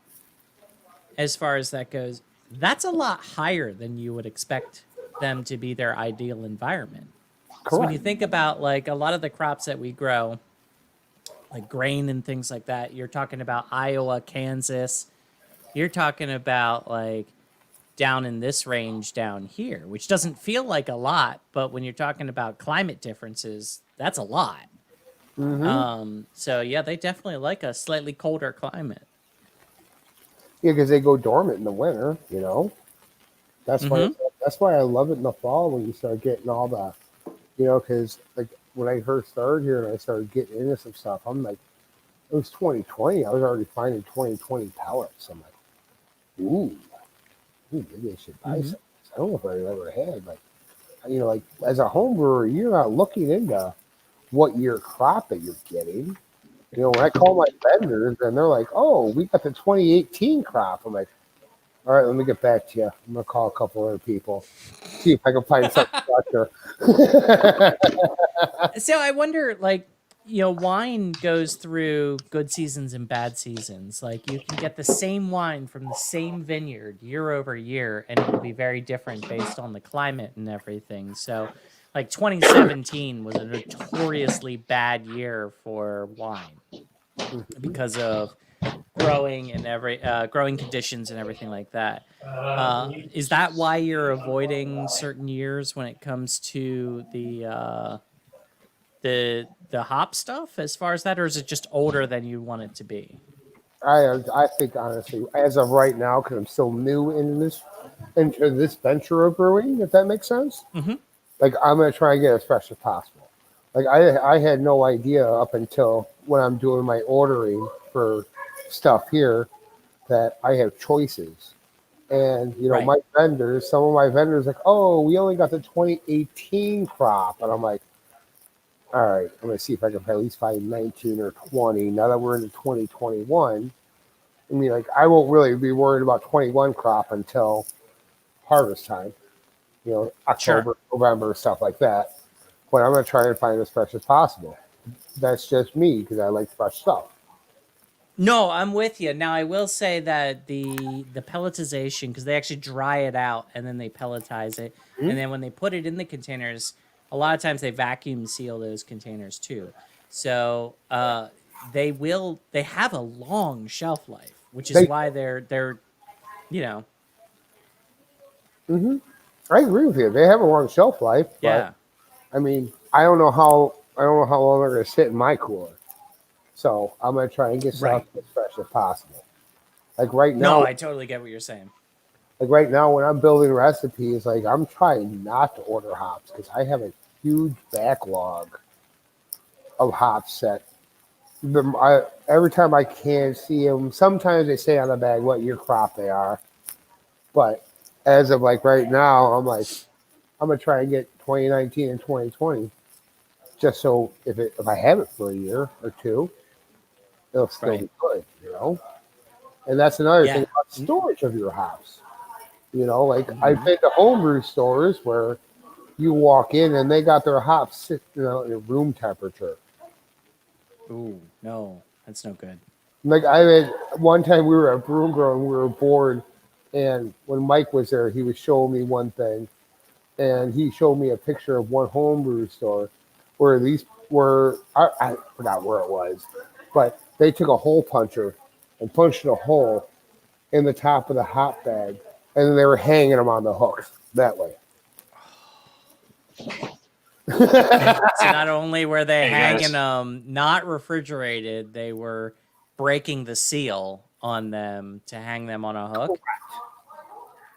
as far as that goes, that's a lot higher than you would expect them to be their ideal environment. Correct. So when you think about, like, a lot of the crops that we grow, like grain and things like that, you're talking about Iowa, Kansas. You're talking about, like, down in this range down here, which doesn't feel like a lot, but when you're talking about climate differences, that's a lot. So yeah, they definitely like a slightly colder climate. Yeah, because they go dormant in the winter, That's why I love it in the fall when you start getting all the, because, like, when I first started here and I started getting into some stuff, I'm like, it was 2020. I was already finding 2020 pellets. I'm like, ooh, maybe I should buy some. I don't know if I ever had, like, like, as a home brewer, you're not looking into what year crop that you're getting. When I call my vendors and they're like, oh, we got the 2018 crop. I'm like, all right, let me get back to you. I'm going to call a couple other people, see if I can find something better. So I wonder, like, wine goes through good seasons and bad seasons. Like, you can get the same wine from the same vineyard year over year, and it will be very different based on the climate and everything. So, like, 2017 was a notoriously bad year for wine because of growing and growing conditions and everything like that. Is that why you're avoiding certain years when it comes to the hop stuff as far as that, or is it just older than you want it to be? I think, honestly, as of right now, because I'm still new into this venture of brewing, if that makes sense. Like, I'm going to try and get as fresh as possible. Like, I had no idea up until when I'm doing my ordering for stuff here that I have choices. And, Right. my vendors, some of my vendors like, oh, we only got the 2018 crop. And I'm like, all right, I'm going to see if I can at least find 19 or 20 now that we're into 2021. I mean, like, I won't really be worried about 21 crop until harvest time, October, November, stuff like that. But I'm going to try and find as fresh as possible. That's just me because I like fresh stuff. No, I'm with you. Now I will say that the pelletization, because they actually dry it out and then they pelletize it, and then when they put it in the containers, a lot of times they vacuum seal those containers too. So they have a long shelf life, which is why they're you know I agree with you. They have a long shelf life, but yeah. I mean, I don't know how long they're going to sit in my cooler. So I'm going to try and get stuff as fresh as possible. Like right now, No, I totally get what you're saying. like right now when I'm building recipes, like I'm trying not to order hops because I have a huge backlog of hops that every time I can see them. Sometimes they say on the bag what year crop they are, but as of like right now, I'm like I'm gonna try and get 2019 and 2020, just so if I have it for a year or two, it'll still be good, And that's another thing about storage of your house. Like I've been to homebrew stores where you walk in and they got their hops sit, in room temperature. Ooh, no, that's no good. Like I had one time we were at Broom Grow and we were bored, and when Mike was there, he was showing me one thing, and he showed me a picture of one homebrew store where these were I forgot where it was, but they took a hole puncher and punched a hole in the top of the hop bag, and then they were hanging them on the hooks that way. So not only were they Hey, hanging guys. them not refrigerated, they were breaking the seal on them to hang them on a hook.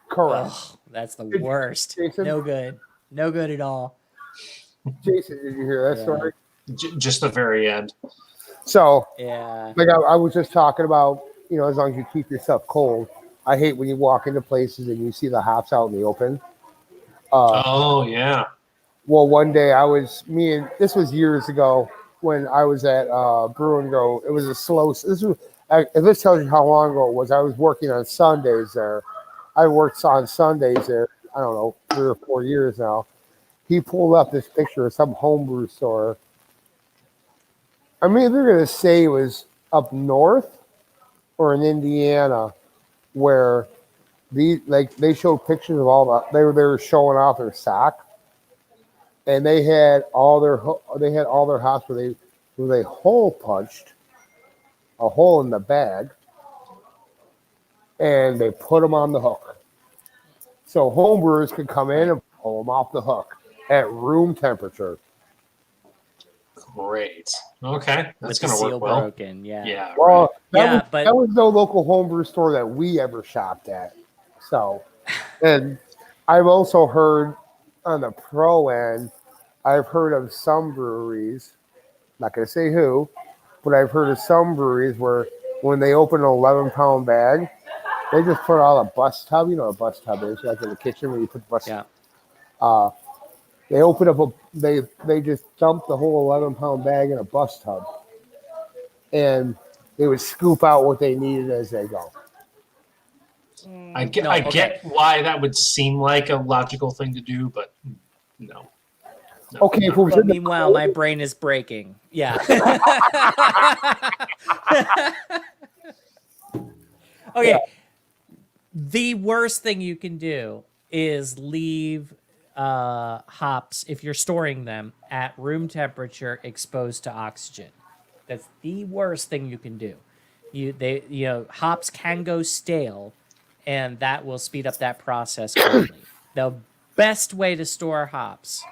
Correct. Oh, that's the worst. Jason? No good. No good at all. Jason, did you hear that Yeah. story? Just the very end. So, Yeah. like I was just talking about, as long as you keep yourself cold. I hate when you walk into places and you see the hops out in the open. Oh yeah. Well, one day this was years ago when I was at Brew and Go. It was a slow. If this tells you how long ago it was, I was working on Sundays there. I worked on Sundays there. I don't know, 3 or 4 years now. He pulled up this picture of some homebrew store. I mean, they're gonna say it was up north or in Indiana, where they showed pictures of all they were showing off their stock, and they had all their hops where they hole punched a hole in the bag, and they put them on the hook, so homebrewers could come in and pull them off the hook at room temperature. Great. Okay, that's With the gonna seal work well. broken. Yeah. Yeah. Well, Right. that was no local homebrew store that we ever shopped at. So, and I've also heard on the pro end, I've heard of some breweries, not going to say who, but I've heard of some breweries where when they open an 11-pound bag, they just put all a bus tub. You know what a bus tub is, like in the kitchen where you put the bus. Yeah. They open up they just dump the whole 11-pound bag in a bus tub, and they would scoop out what they needed as they go. I get why that would seem like a logical thing to do, but no. Okay, if it was But in the meanwhile, cold, my brain is breaking. Yeah. Okay. Yeah. The worst thing you can do is leave hops, if you're storing them, at room temperature exposed to oxygen. That's the worst thing you can do. Hops can go stale, and that will speed up that process greatly. The best way to store hops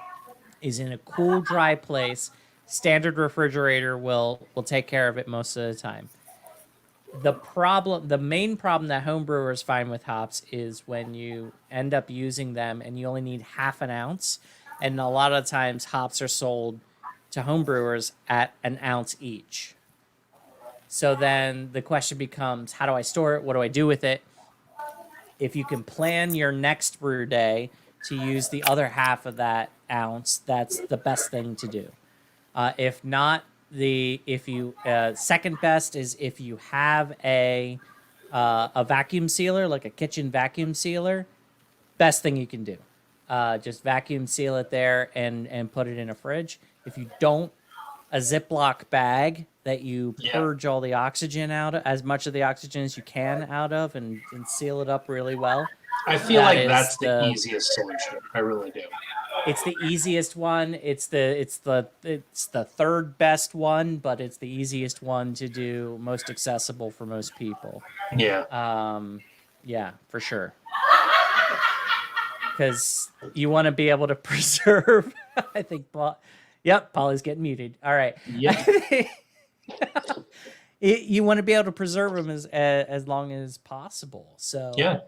is in a cool, dry place. Standard refrigerator will take care of it most of the time. The main problem that homebrewers find with hops is when you end up using them and you only need half an ounce. And a lot of times hops are sold to homebrewers at an ounce each. So then the question becomes, how do I store it? What do I do with it? If you can plan your next brew day to use the other half of that ounce, that's the best thing to do. If not, second best is if you have a vacuum sealer, like a kitchen vacuum sealer, best thing you can do. Just vacuum seal it there and put it in a fridge. If you don't, a Ziploc bag that you purge all the oxygen out of, as much of the oxygen as you can out of, and seal it up really well. I feel like that's the easiest solution. I really do. It's the easiest one. It's the third best one, but it's the easiest one to do, most accessible for most people. Yeah. Yeah, for sure. Because you want to be able to preserve. I think. Yep, Polly's getting muted. All right. Yep. You want to be able to preserve them as long as possible. So yeah.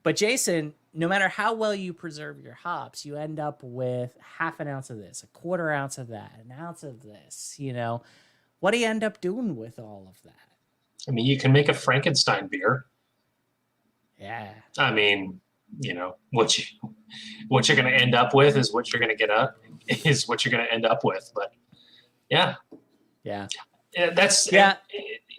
But Jason, no matter how well you preserve your hops, you end up with half an ounce of this, a quarter ounce of that, an ounce of this. What do you end up doing with all of that? I mean, you can make a Frankenstein beer. Yeah. I mean, what you're going to end up with is what you're going to get up is what you're going to end up with. But yeah.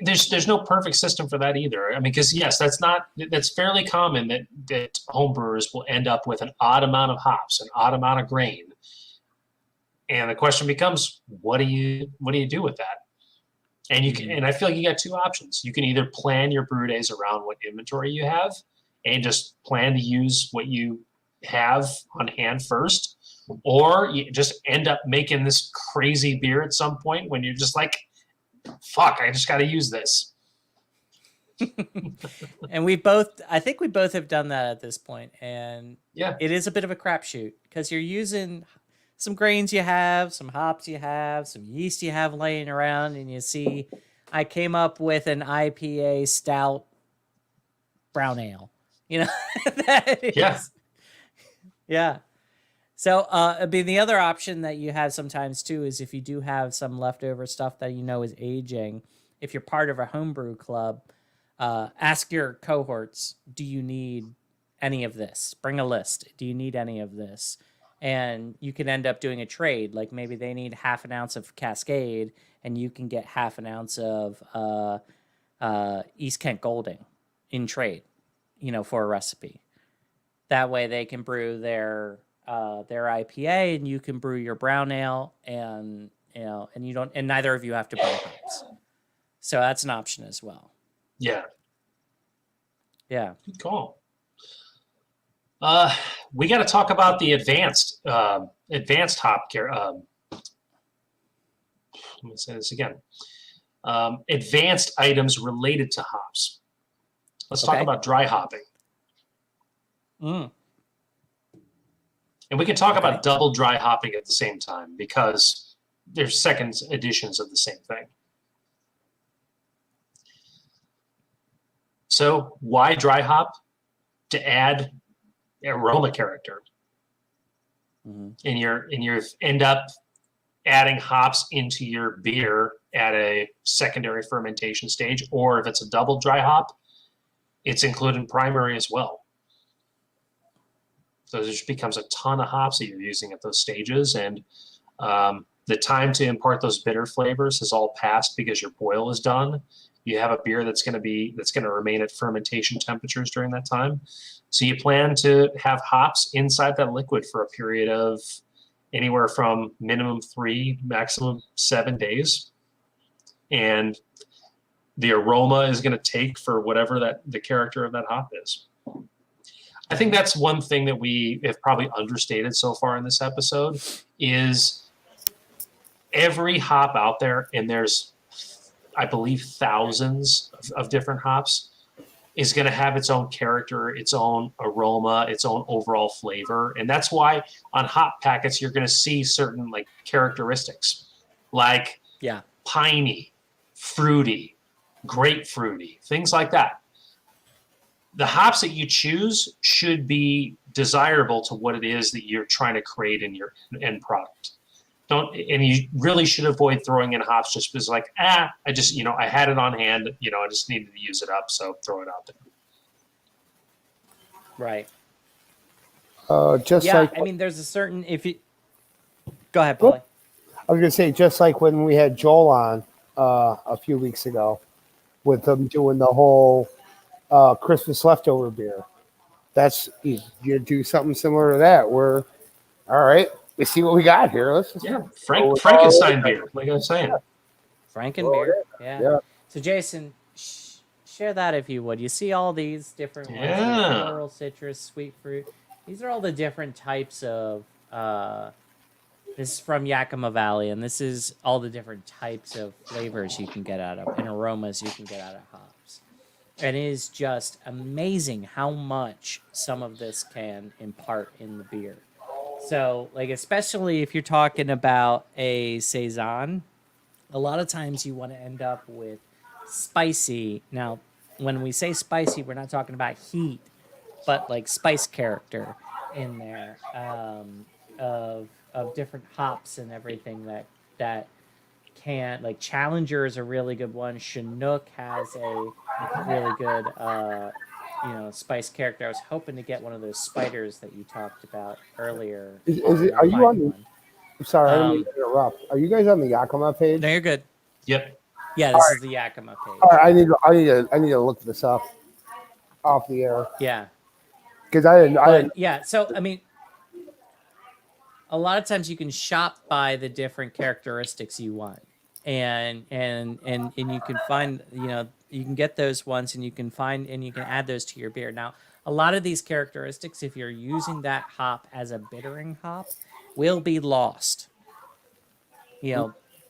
There's no perfect system for that either. I mean, because yes, that's fairly common that homebrewers will end up with an odd amount of hops, an odd amount of grain. And the question becomes, what do you do with that? And you can, and I feel like you got two options. You can either plan your brew days around what inventory you have and just plan to use what you have on hand first, or you just end up making this crazy beer at some point when you're just like, fuck, I just got to use this. And I think we both have done that at this point. And it is a bit of a crapshoot because you're using some grains you have, some hops you have, some yeast you have laying around, and you see, I came up with an IPA stout brown ale. Yeah. So, I mean, the other option that you have sometimes too is if you do have some leftover stuff that is aging, if you're part of a homebrew club, ask your cohorts, do you need any of this? Bring a list. Do you need any of this? And you can end up doing a trade. Like maybe they need half an ounce of Cascade and you can get half an ounce of East Kent Golding in trade, for a recipe. That way they can brew their IPA and you can brew your brown ale, and neither of you have to buy hops. So that's an option as well. Yeah. Good call. We got to talk about the advanced hop care. Let me say this again. Advanced items related to hops. Let's talk about dry hopping. And we can talk about double dry hopping at the same time because they're second editions of the same thing. So why dry hop? To add aroma character. And you end up adding hops into your beer at a secondary fermentation stage, or if it's a double dry hop, it's included in primary as well. So there just becomes a ton of hops that you're using at those stages, and the time to impart those bitter flavors has all passed because your boil is done. You have a beer that's going to remain at fermentation temperatures during that time. So you plan to have hops inside that liquid for a period of anywhere from minimum 3, maximum 7 days, and the aroma is going to take for whatever the character of that hop is. I think that's one thing that we have probably understated so far in this episode is every hop out there, and there's, I believe, thousands of different hops, is going to have its own character, its own aroma, its own overall flavor. And that's why on hop packets, you're going to see certain like characteristics like piney, fruity, grapefruity, things like that. The hops that you choose should be desirable to what it is that you're trying to create in your end product. don't, and you really should avoid throwing in hops just because like, I just, I had it on hand, I just needed to use it up, so throw it out there. Right. Just Yeah, like I mean, there's a certain if you go ahead, Whoop. Polly. I was gonna say, just like when we had Joel on a few weeks ago, with them doing the whole Christmas leftover beer. That's you do something similar to that. Where all right, we see what we got here. Let's just Yeah, go with Frankenstein beer, like I was saying. Frankenbeer. Yeah. Yeah. So Jason, share that if you would. You see all these different ones here: Yeah. floral, citrus, sweet fruit. These are all the different types of. This is from Yakima Valley, and this is all the different types of flavors you can get out of and aromas you can get out of hops. And it is just amazing how much some of this can impart in the beer. So, like, especially if you're talking about a saison, a lot of times you want to end up with spicy. Now, when we say spicy, we're not talking about heat, but like spice character in there of different hops and everything that can like Challenger is a really good one. Chinook has a really good spice character. I was hoping to get one of those spiders that you talked about earlier. Is it? I'll Are you find on the? one. I'm sorry, I didn't mean to interrupt. Are you guys on the Yakima page? No, you're good. Yep. Yeah, this is the Yakima page. All right, I need to look this up off the air Yeah. because I didn't. Yeah, so I mean, a lot of times you can shop by the different characteristics you want, and you can find you can get those ones, and you can find and you can add those to your beer. Now, a lot of these characteristics, if you're using that hop as a bittering hop, will be lost.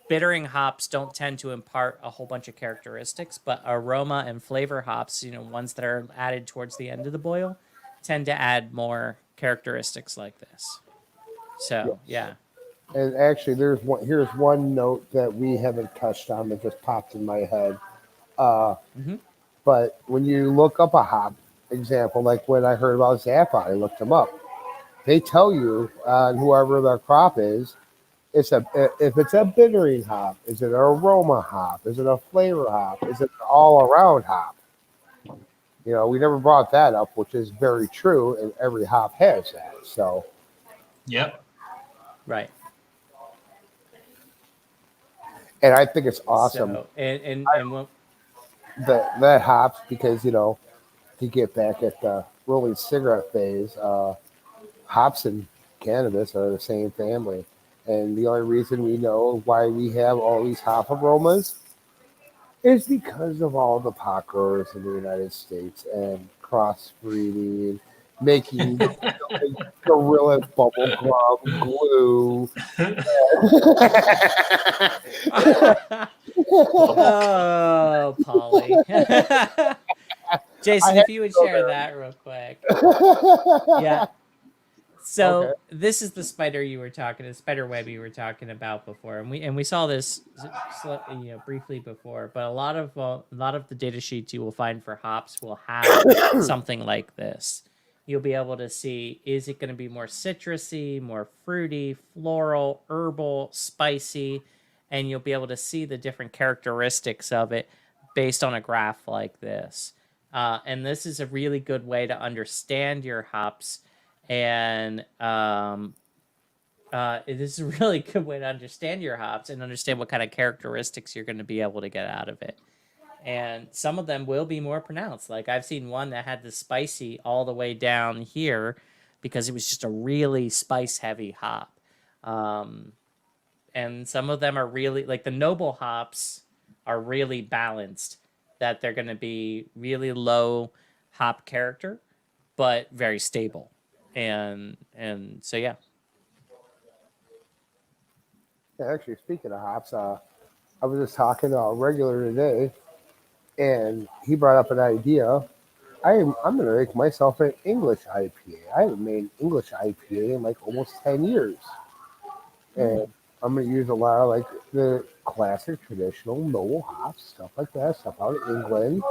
Bittering hops don't tend to impart a whole bunch of characteristics, but aroma and flavor hops, ones that are added towards the end of the boil, tend to add more characteristics like this. So, yeah. And actually, here's one note that we haven't touched on that just popped in my head. But when you look up a hop example, like when I heard about Zappa, I looked them up. They tell you whoever their crop is, if it's a bittering hop, is it an aroma hop? Is it a flavor hop? Is it an all around hop? We never brought that up, which is very true, and every hop has that. So, Yep. Right. and I think it's awesome So, and when, that hops because to get back at the rolling cigarette phase, hops and cannabis are the same family. And the only reason we know why we have all these hop aromas is because of all the pot growers in the United States and crossbreeding, making gorilla bubble gum glue. oh, Polly. Jason, if you would share that real quick. Yeah. So Okay. this is the spider spider web you were talking about before, and we saw this briefly before. But a lot of the data sheets you will find for hops will have something like this. You'll be able to see, is it going to be more citrusy, more fruity, floral, herbal, spicy, and you'll be able to see the different characteristics of it based on a graph like this. And this is a really good way to understand your hops. And this is a really good way to understand your hops and understand what kind of characteristics you're going to be able to get out of it. And some of them will be more pronounced. Like I've seen one that had the spicy all the way down here because it was just a really spice heavy hop. And some of them are really, like the noble hops are really balanced, that they're going to be really low hop character, but very stable. And so yeah. Actually, speaking of hops, I was just talking to a regular today, and he brought up an idea. I'm going to make myself an English IPA. I haven't made English IPA in like almost 10 years, and I'm going to use a lot of like the classic traditional noble hops, stuff like that, stuff out of England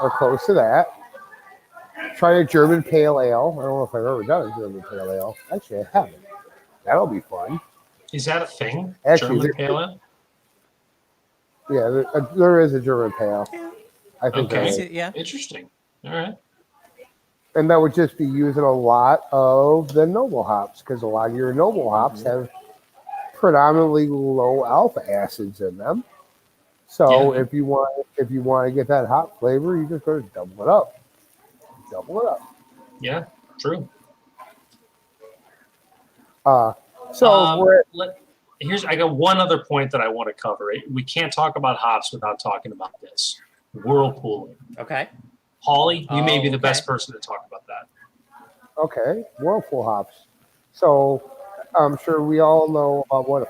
or close to that. Try a German pale ale. I don't know if I've ever done a German pale ale. Actually, I haven't. That'll be fun. Is that a thing? Actually, German pale ale? yeah, there is a German pale. I think there Okay. is. Yeah. Interesting. All right. And that would just be using a lot of the noble hops because a lot of your noble hops have predominantly low alpha acids in them. So Yeah. if you want to get that hop flavor, you just go to double it up. Double it up. Yeah. True. So we're I got one other point that I want to cover. We can't talk about hops without talking about this. Whirlpooling. Okay. Holly, you may be Oh, the okay. best person to talk about that. okay. Whirlpool hops. So I'm sure we all know about what a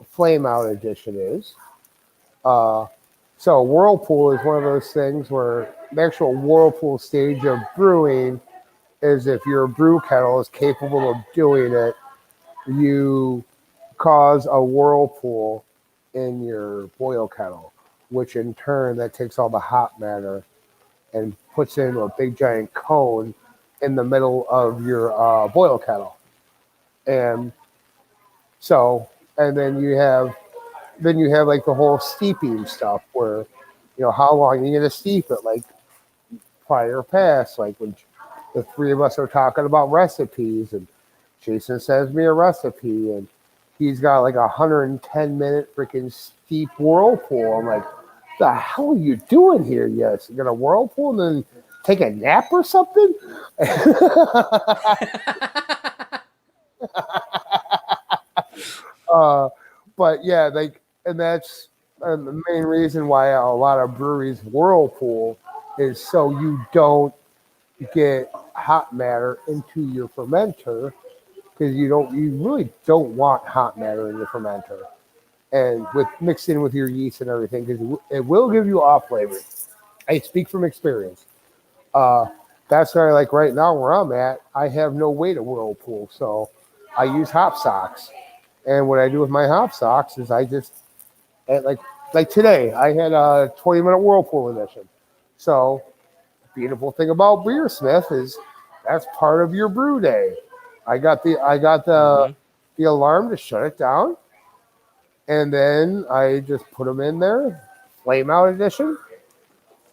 flame out edition is. So whirlpool is one of those things where the actual whirlpool stage of brewing is if your brew kettle is capable of doing it, you cause a whirlpool in your boil kettle, which in turn that takes all the hot matter and puts it into a big giant cone in the middle of your boil kettle. And so, and then you have like the whole steeping stuff where, how long you're gonna steep it, like prior past, like when the three of us are talking about recipes and Jason sends me a recipe and he's got like 110-minute freaking steep whirlpool. I'm like, the hell are you doing here? Yes, you're gonna whirlpool and then take a nap or something? But yeah, like, and that's the main reason why a lot of breweries whirlpool is so you don't get hot matter into your fermenter because you really don't want hot matter in your fermenter and with mixed in with your yeast and everything because it will give you off flavor. I speak from experience. That's why, like right now where I'm at, I have no way to whirlpool, so I use hop socks. And what I do with my hop socks is I just like today I had a 20-minute whirlpool edition. So beautiful thing about Beersmith is that's part of your brew day. I got the alarm to shut it down, and then I just put them in there, flame out edition.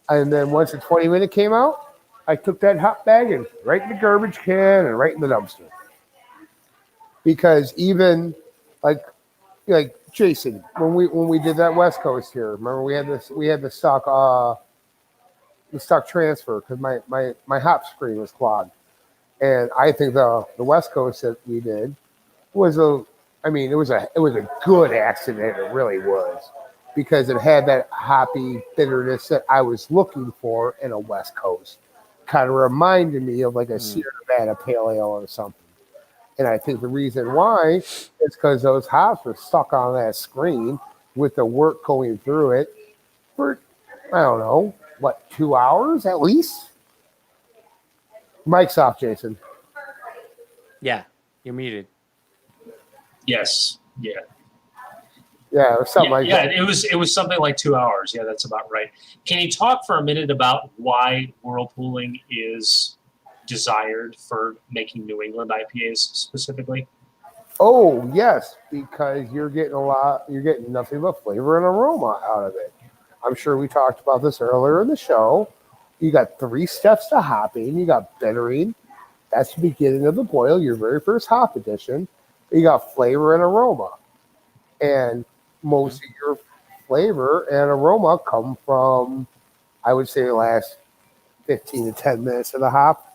And then once the 20-minute came out, I took that hot bag and right in the garbage can and right in the dumpster. Because even like Jason, when we did that West Coast here, remember we had the stock transfer because my hop screen was clogged. And I think the West Coast that we did was it was a good accident. It really was because it had that hoppy bitterness that I was looking for in a West Coast. Kind of reminded me of like a Sierra Nevada Pale Ale or something. And I think the reason why is because those hops were stuck on that screen with the work going through it for, I don't know, 2 hours at least? Mic's off, Jason. Yeah, you're muted. Yes. Yeah. Yeah, or something like that. It was something like 2 hours. Yeah, that's about right. Can you talk for a minute about why whirlpooling is desired for making New England IPAs specifically? Oh, yes, because you're getting nothing but flavor and aroma out of it. I'm sure we talked about this earlier in the show. You got 3 steps to hopping. You got bittering. That's the beginning of the boil, your very first hop addition. You got flavor and aroma. And most of your flavor and aroma come from, I would say, the last 15 to 10 minutes of the hop.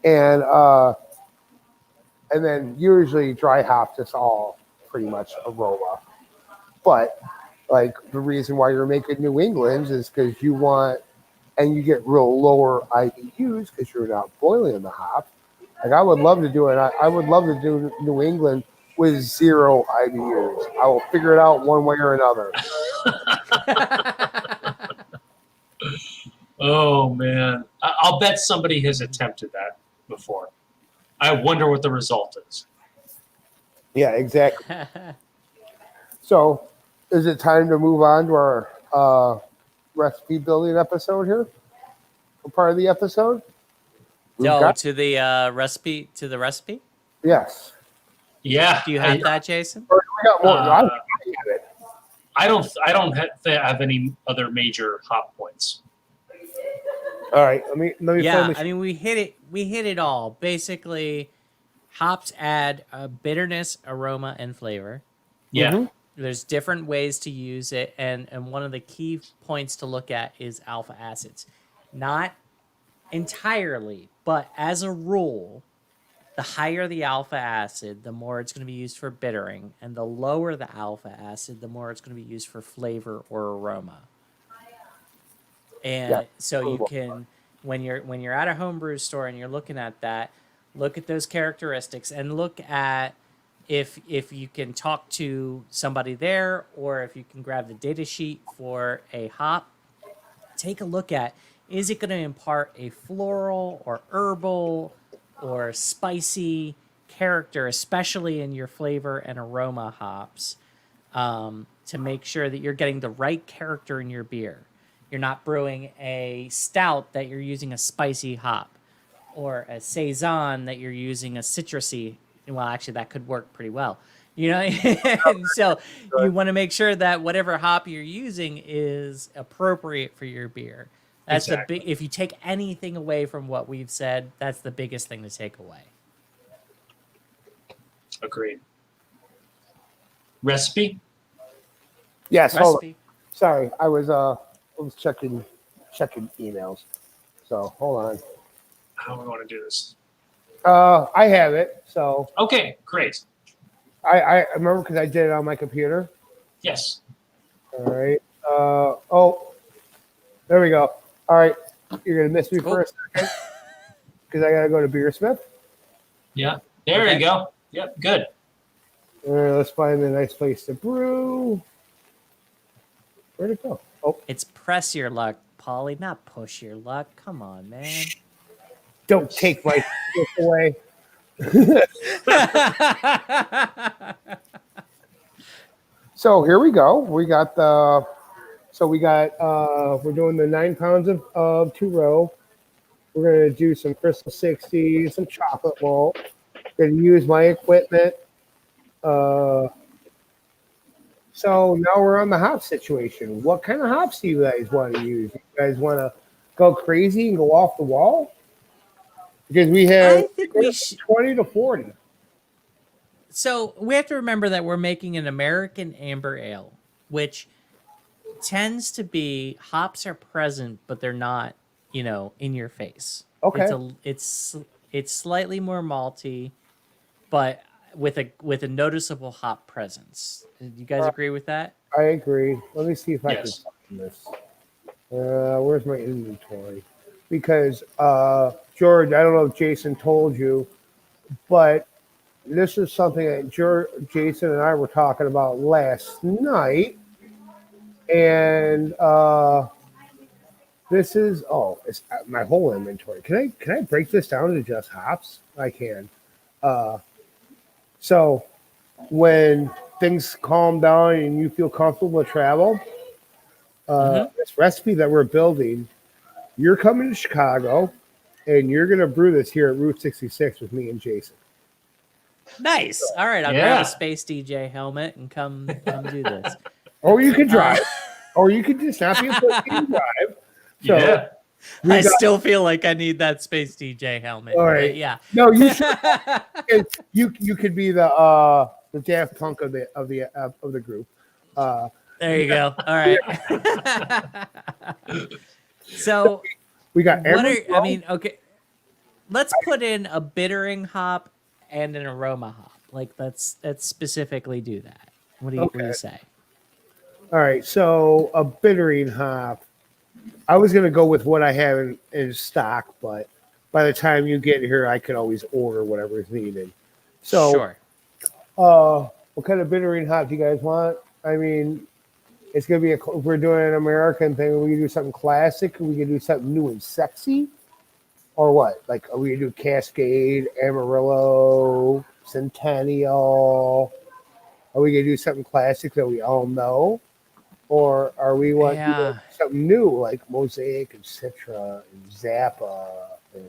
And then usually dry hop just all pretty much aroma. But like the reason why you're making New Englands is because you want, and you get real lower IBUs because you're not boiling the hop. Like I would love to do it. I would love to do New England with 0 IBUs. I will figure it out one way or another. Oh man, I'll bet somebody has attempted that before. I wonder what the result is. Yeah, exactly. So, is it time to move on to our recipe building episode here? Part of the episode? To the recipe. Yes. Yeah. Do you have that, Jason? We got more. I Uh, have it. I don't have any other major hop points. All right, let me play Yeah, my. I mean we hit it. We hit it all. Basically, hops add bitterness, aroma, and flavor. Yeah. Mhm. There's different ways to use it, and one of the key points to look at is alpha acids. Not entirely, but as a rule, the higher the alpha acid, the more it's going to be used for bittering, and the lower the alpha acid, the more it's going to be used for flavor or aroma. Yeah. And so you can, when you're at a homebrew store and you're looking at that, look at those characteristics and look at if you can talk to somebody there, or if you can grab the data sheet for a hop. Take a look at, is it going to impart a floral or herbal or spicy character, especially in your flavor and aroma hops, to make sure that you're getting the right character in your beer. You're not brewing a stout that you're using a spicy hop, or a saison that you're using a citrusy. Well, actually, that could work pretty well. And so you want to make sure that whatever hop you're using is appropriate for your beer. That's Exactly. the big. If you take anything away from what we've said, that's the biggest thing to take away. Agreed. Recipe? Yes. Hold on. Recipe. Sorry, I was checking emails. So hold on. How do we want to do this? I have it. So Okay, great. I remember because I did it on my computer. Yes. All right. Oh, there we go. All right. You're gonna miss me for a second because I gotta go to Beersmith. Yeah. There Okay. you go. Yep. Good. All right, let's find a nice place to brew. Where'd it go? Oh, It's press your luck, Polly, not push your luck. Come on, man. don't take my gift away. So here we go. We got we're doing the 9 pounds of 2-row. We're gonna do some Crystal 60, some chocolate malt. Gonna use my equipment. So now we're on the hop situation. What kind of hops do you guys want to use? You guys want to go crazy and go off the wall? Because we have I think we should. 20 to 40. So we have to remember that we're making an American amber ale, which tends to be hops are present, but they're not, in your face. Okay. It's slightly more malty, but with a noticeable hop presence. Do you guys agree with that? I agree. Let me see if I Yes. can find this. Where's my inventory? Because George, I don't know if Jason told you, but this is something that Jason and I were talking about last night, and this is it's my whole inventory. Can I break this down to just hops? I can. So when things calm down and you feel comfortable to travel, this recipe that we're building, you're coming to Chicago and you're going to brew this here at Route 66 with me and Jason. Nice. All right, I'll grab Yeah. a Space DJ helmet and come do this. Or you can drive, or you can just not be a pussy and drive. So Yeah. we I got- still feel like I need that Space DJ helmet. All but right. yeah. No, you should. You could be the Daft Punk of the group. There you go. All right. So We got okay. Let's put in a bittering hop and an aroma hop. Like let's specifically do that. What do you Okay. say? All right, so a bittering hop. I was gonna go with what I have in stock, but by the time you get here, I can always order whatever is needed. So, Sure. what kind of bittering hop do you guys want? I mean, it's gonna be if we're doing an American thing. We can do something classic. We can do something new and sexy, or what? Like, are we gonna do Cascade, Amarillo, Centennial? Are we gonna do something classic that we all know? Or are we want to do something new like Mosaic and Citra and Zappa and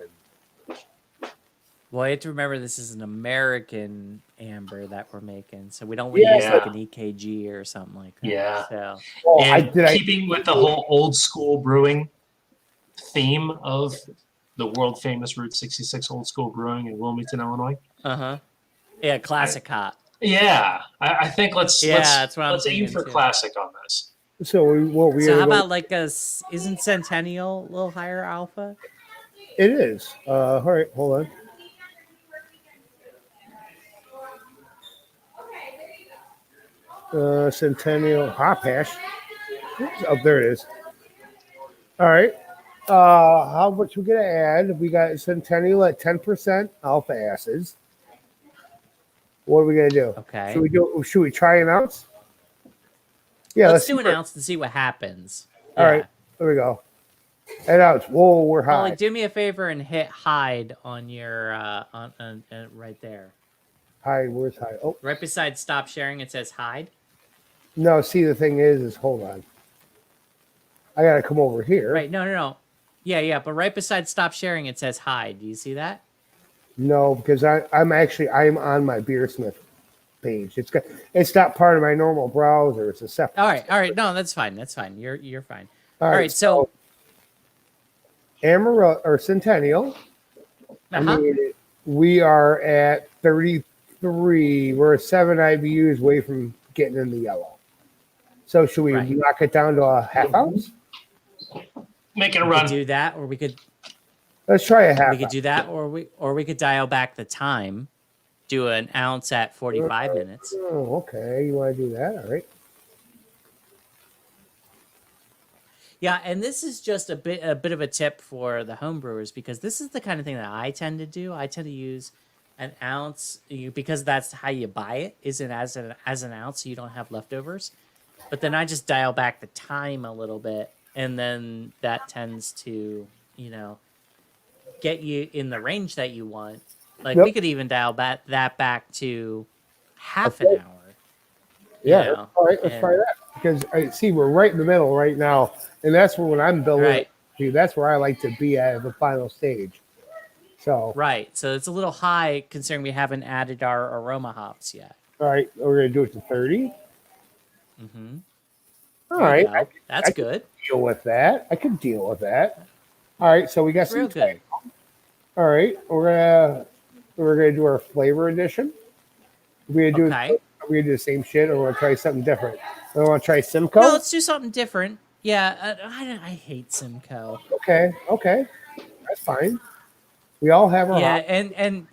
Well, you have to remember this is an American amber that we're making, so we don't want to Yeah, use like but- an EKG or something like that. Yeah. So Oh, And keeping with the whole old school brewing theme of the world famous Route 66 Old School Brewing in Wilmington, Illinois. yeah, classic hop. Yeah, I think let's that's what I'm let's aim thinking for too. classic on this. So we So are how about like isn't Centennial a little higher alpha? It is. All right, hold on. Centennial hop hash. Oops, oh, there it is. All right. How much we gonna add? We got Centennial at 10% alpha acids. What are we gonna do? Okay. Should we try an ounce? Yeah, let's do see an where- ounce to see what happens. All right, there we go. An ounce. Whoa, we're high. Molly, do me a favor and hit hide on your on right there. High. Where's high? Oh Right beside stop sharing, it says hide. no. See, the thing is hold on. I gotta come over here. Right. No. Yeah. But right beside stop sharing, it says hide. Do you see that? No, because I'm on my Beersmith page. It's not part of my normal browser. It's a separate. All right. No, that's fine. You're fine. All right. So Amarillo or Centennial. I mean, we are at 33. We're 7 IBUs away from getting in the yellow. So should we knock it down to a half ounce? Make it a we run. could do that, or we could Let's try a half. we could do that, or we could dial back the time, do an ounce at 45 minutes. Oh, okay. You want to do that? All right. Yeah, and this is just a bit of a tip for the home brewers, because this is the kind of thing that I tend to do. I tend to use an ounce because that's how you buy it, isn't as an ounce, so you don't have leftovers. But then I just dial back the time a little bit, and then that tends to, get you in the range that you want. Like we could even dial that back to half an hour. Yeah. All right. Let's try that, because I see we're right in the middle right now, and that's where when I'm building. Right. That's where I like to be at the final stage. So. Right. So it's a little high considering we haven't added our aroma hops yet. All right. We're gonna do it to 30. Mm-hmm. All right. That's good. Deal with that. I can deal with that. All right. So we got some. Real good. All right. We're gonna do our flavor edition. We're gonna do. Okay. Are we gonna do the same shit, or want to try something different? I want to try Simcoe. No, let's do something different. Yeah, I hate Simcoe. Okay, that's fine. We all have our and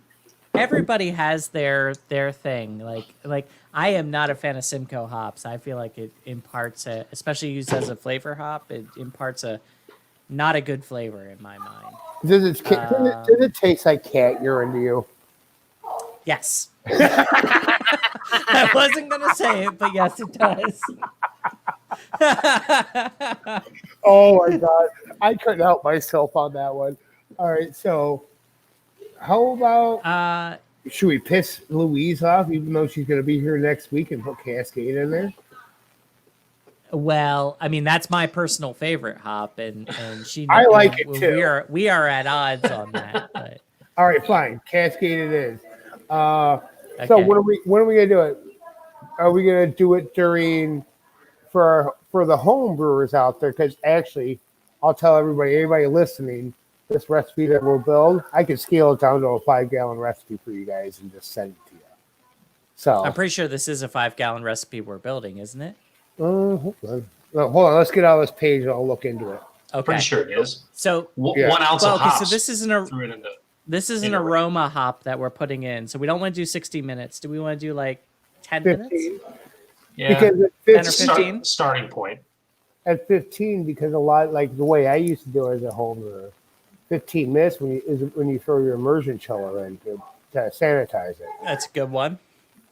everybody has their thing. Like I am not a fan of Simcoe hops. I feel like it imparts especially used as a flavor hop, it imparts not a good flavor in my mind. Does it taste like cat urine to you? Yes. I wasn't gonna say it, but yes, it does. Oh my god, I couldn't help myself on that one. All right, so how about should we piss Louise off, even though she's going to be here next week, and put Cascade in there? Well, I mean, that's my personal favorite hop, and she. I like it too. We are at odds on that. But. All right, fine. Cascade it is. Okay. So when are we gonna do it? Are we gonna do it during for the home brewers out there? Because actually, I'll tell anybody listening, this recipe that we'll build, I can scale it down to a 5-gallon recipe for you guys and just send it to you. So I'm pretty sure this is a 5-gallon recipe we're building, isn't it? Hold on. No, hold on. Let's get out of this page and I'll look into it. Okay. Pretty sure it is. So 1 ounce of hops. So this isn't an aroma hop that we're putting in. So we don't want to do 60 minutes. Do we want to do like 10 minutes? Yeah. Because at 10 or 15? Starting point. At 15, because a lot, like the way I used to do it as a home brewer, 15 minutes when you throw your immersion chiller in to sanitize it. That's a good one.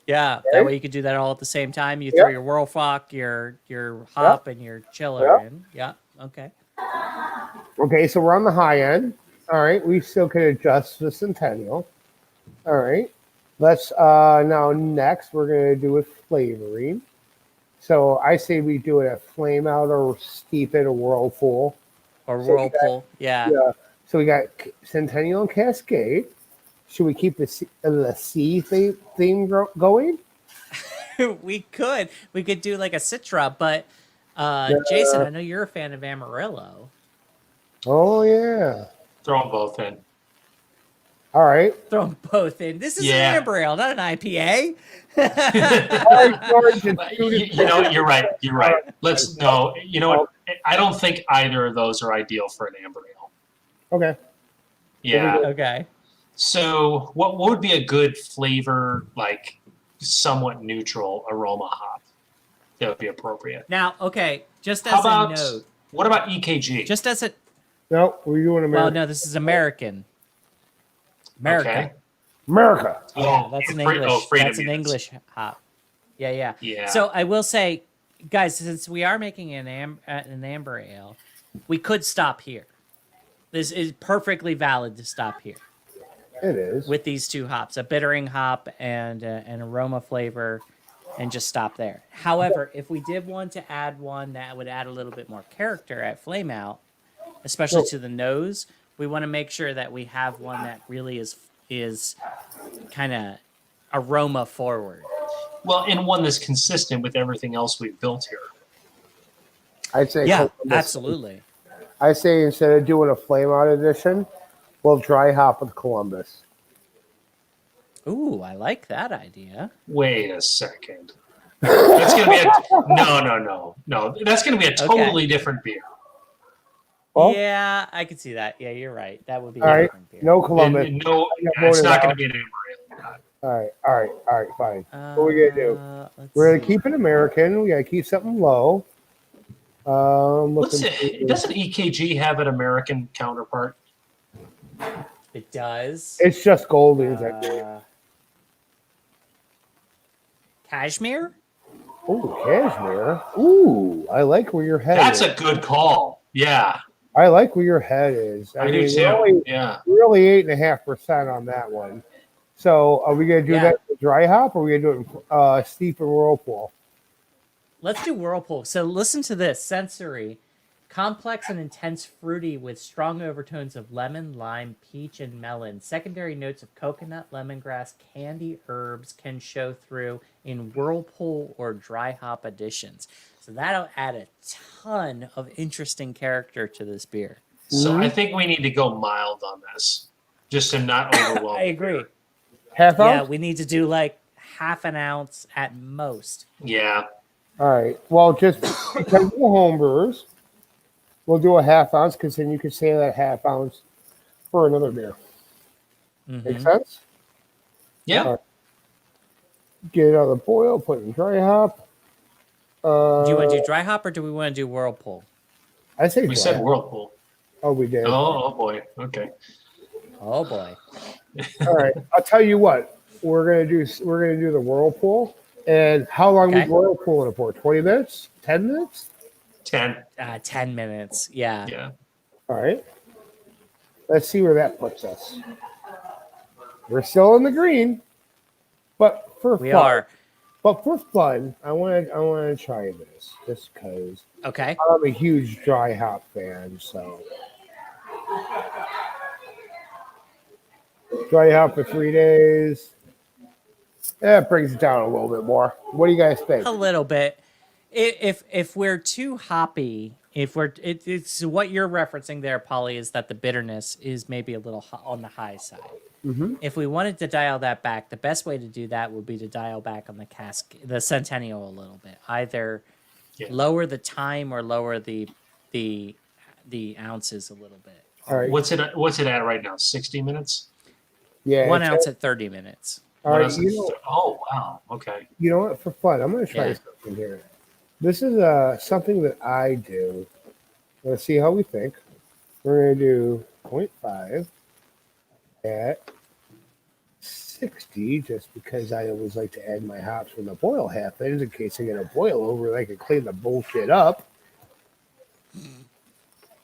Yeah, that way you could do that all at the same time. You throw your Whirlfock, your hop, and your chiller in. Yeah, okay. Okay, so we're on the high end. All right, we still can adjust the Centennial. All right, let's now next we're gonna do with flavoring. So I say we do it at flame out or steep it or whirlpool. Or whirlpool, yeah. So we got Centennial and Cascade. should we keep the sea theme going? We could do like a Citra, but Jason, I know you're a fan of Amarillo. Oh yeah. Throw them both in. All right. Throw them both in. This is Yeah. an amber ale, not an IPA. You're right. You're right. Let's no. You know what? I don't think either of those are ideal for an amber ale. Okay. Yeah. Okay. So, what would be a good flavor, like somewhat neutral aroma hop that would be appropriate? Now, okay, just as How about a note, what about EKG? just as a No, we're doing America. well, no, this is American. America. Okay. America. Yeah, that's an English. freedom That's an units. English hop. Yeah. Yeah. So I will say, guys, since we are making an amber ale, we could stop here. This is perfectly valid to stop here It is. with these two hops, a bittering hop and an aroma flavor, and just stop there. However, if we did want to add one that would add a little bit more character at Flame Out, especially to the nose, we want to make sure that we have one that really is kind of aroma forward. Well, and one that's consistent with everything else we've built here. I'd say Yeah, Columbus. absolutely. I say instead of doing a flame out edition, we'll dry hop with Columbus. Ooh, I like that idea. Wait a second. That's gonna be no. That's gonna be a totally different beer. Well, Yeah, I could see that. Yeah, you're right. That would be all a right. different beer. No Columbus. And no, Yeah, it's voted not out. gonna be an amber ale. All right, fine. What we gonna do? Let's We're gonna see. keep it American. We gotta keep something low. Doesn't EKG have an American counterpart? It does. It's just Goldings. I think. Cashmere? Ooh, cashmere. Ooh, I like where your head That's is. a good call. Yeah, I like where your head is. I do mean, too. Yeah. We're only 8.5% on that one. So are we gonna do that with dry hop, or are we gonna do it steep and whirlpool? Let's do Whirlpool. So listen to this. Sensory. Complex and intense fruity with strong overtones of lemon, lime, peach, and melon. Secondary notes of coconut, lemongrass, candy, herbs can show through in Whirlpool or dry hop additions. So that'll add a ton of interesting character to this beer. So I think we need to go mild on this, just to not overwhelm. I agree. Half Yeah, ounce? we need to do like half an ounce at most. Yeah. All right. Well, just because of the home brewers, we'll do a half ounce because then you could say that half ounce for another beer. Make sense? Yeah. All right. Get it out of the boil, put it in dry hop. Do you want to do dry hop or do we want to do Whirlpool? I say We dry said hop. Whirlpool. Oh, we did. Oh boy. Okay. Oh boy. All right. I'll tell you what. We're gonna do the whirlpool. And how long Okay. we whirlpooling it for? 20 minutes? 10 minutes? 10. 10 minutes. Yeah. Yeah. All right. Let's see where that puts us. We're still in the green, but for We fun. are. But for fun, I want to try this just because Okay. I'm a huge dry hop fan. So dry hop for 3 days. That brings it down a little bit more. What do you guys think? A little bit. If we're too hoppy, it's what you're referencing there, Polly, is that the bitterness is maybe a little on the high side. Mm-hmm. If we wanted to dial that back, the best way to do that would be to dial back on the Centennial a little bit. Either lower the time or lower the ounces a little bit. All right. What's it at right now? 60 minutes? Yeah. 1 it's- ounce at 30 minutes. All What right. else You is- know, oh wow. Okay. You know what? For fun, I'm going to try Yeah. something here. This is something that I do. Let's see how we think. We're going to do 0.5 at 60, just because I always like to add my hops when the boil happens, in case I get a boil over, and I can clean the bullshit up.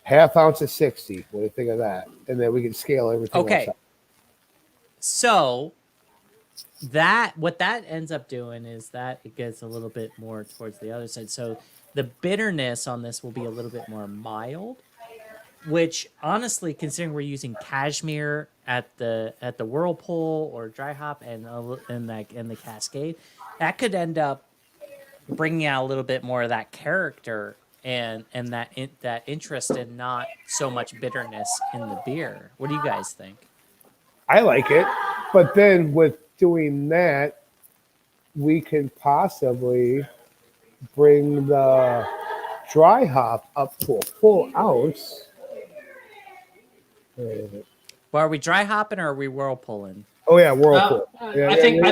Half ounce of 60. What do you think of that? And then we can scale everything Okay. else up. So what that ends up doing is that it gets a little bit more towards the other side. So the bitterness on this will be a little bit more mild. which honestly, considering we're using cashmere at the whirlpool or dry hop and the Cascade, that could end up bringing out a little bit more of that character and that interest and not so much bitterness in the beer. What do you guys think? I like it, but then with doing that, we can possibly bring the dry hop up to a full ounce. Where is it? Well, are we dry hopping or are we whirlpooling? Oh yeah, whirlpool. Yeah, I think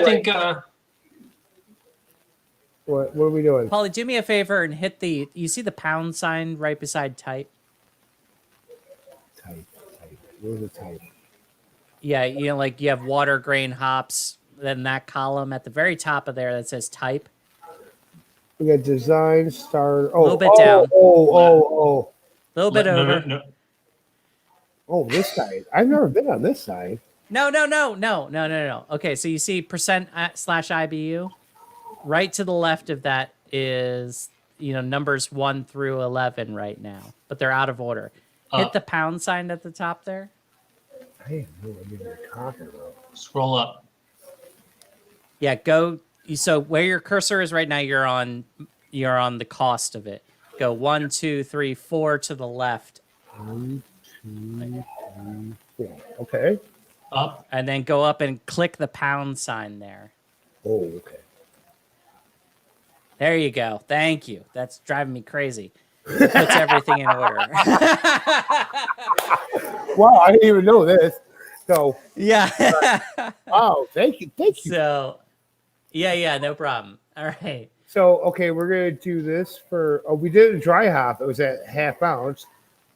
What are we doing? Paulie, do me a favor and hit the. You see the pound sign right beside type? Type. Where's the type? Yeah, like you have water, grain, hops. Then that column at the very top of there that says type. We got design start. Oh, a little bit down. Oh. A little bit over. No. Oh, this side. I've never been on this side. No. Okay, so you see %/IBU. Right to the left of that is numbers 1 through 11 right now, but they're out of order. Hit the pound sign at the top there. I have no idea what you're talking about. Scroll up. Yeah, go. So where your cursor is right now, you're on the cost of it. Go 1, 2, 3, 4 to the left. 1, 2, 3, 4. Okay. Up. And then go up and click the pound sign there. Oh, okay. There you go. Thank you. That's driving me crazy. It puts everything in order. Wow, I didn't even know this. So Yeah. wow, thank you. So, yeah, no problem. All right. So okay, we're gonna do this for. Oh, we did a dry hop. It was at half ounce.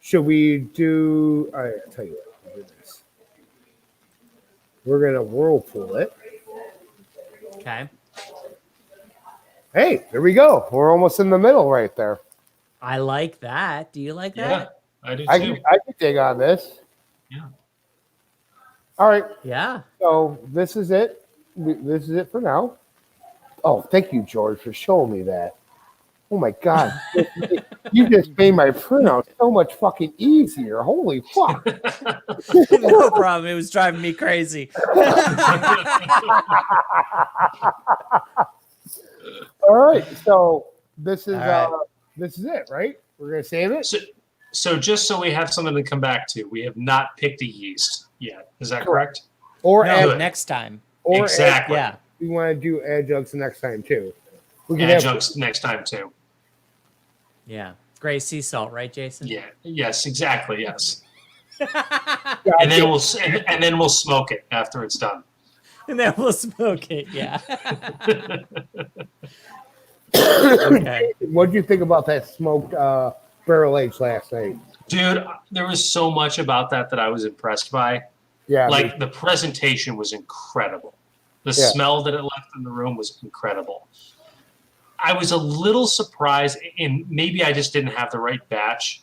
Should we do? All right, I'll tell you what. We'll do this. We're gonna whirlpool it. Okay. Hey, there we go. We're almost in the middle right there. I like that. Do you like Yeah, that? I do I too. can dig on this. Yeah. All right. Yeah. So this is it. This is it for now. Oh, thank you, George, for showing me that. Oh my God, you just made my printout so much fucking easier. Holy fuck! No problem. It was driving me crazy. All right, so this is All right. this is it, right? We're gonna save it. So just so we have something to come back to, we have not picked a yeast yet. Is that correct? Or No, add, next time. or Exactly. Yeah. we want to do adjuncts next time too. We can have Adjuncts next time too. Yeah. Gray sea salt, right, Jason? Yeah. Yes. Exactly. Yes. God And then damn- we'll smoke it after it's done. And then we'll smoke it. Yeah. Okay. What do you think about that smoked barrel aged last night? Dude, there was so much about that I was impressed by. Yeah, Like the presentation was incredible. The Yeah. smell that it left in the room was incredible. I was a little surprised, and maybe I just didn't have the right batch.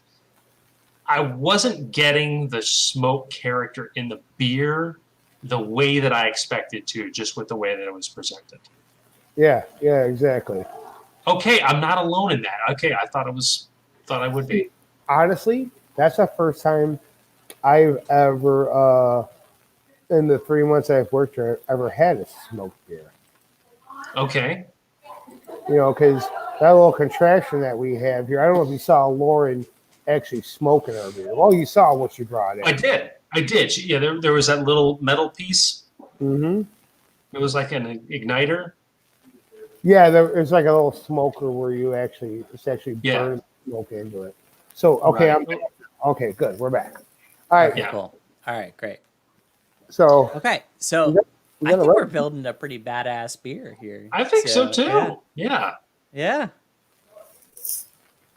I wasn't getting the smoke character in the beer the way that I expected to, just with the way that it was presented. yeah, exactly. Okay, I'm not alone in that. Okay, I thought I would be. Honestly, that's the first time I've ever, in the 3 months I've worked here, ever had a smoked beer. Okay. Because that little contraction that we have here, I don't know if you saw Lauren actually smoking our beer. Well, you saw what she brought in. I did. Yeah, there was that little metal piece. Mm-hmm. It was like an igniter. Yeah, there's like a little smoker where it's actually Yeah. burning smoke into it. So, okay, Right. okay, good. We're back. All right. Yeah. Cool. All right, great. So, Okay, so We got I a think road. we're building a pretty badass beer here. I think so too. Yeah. Yeah. Yeah.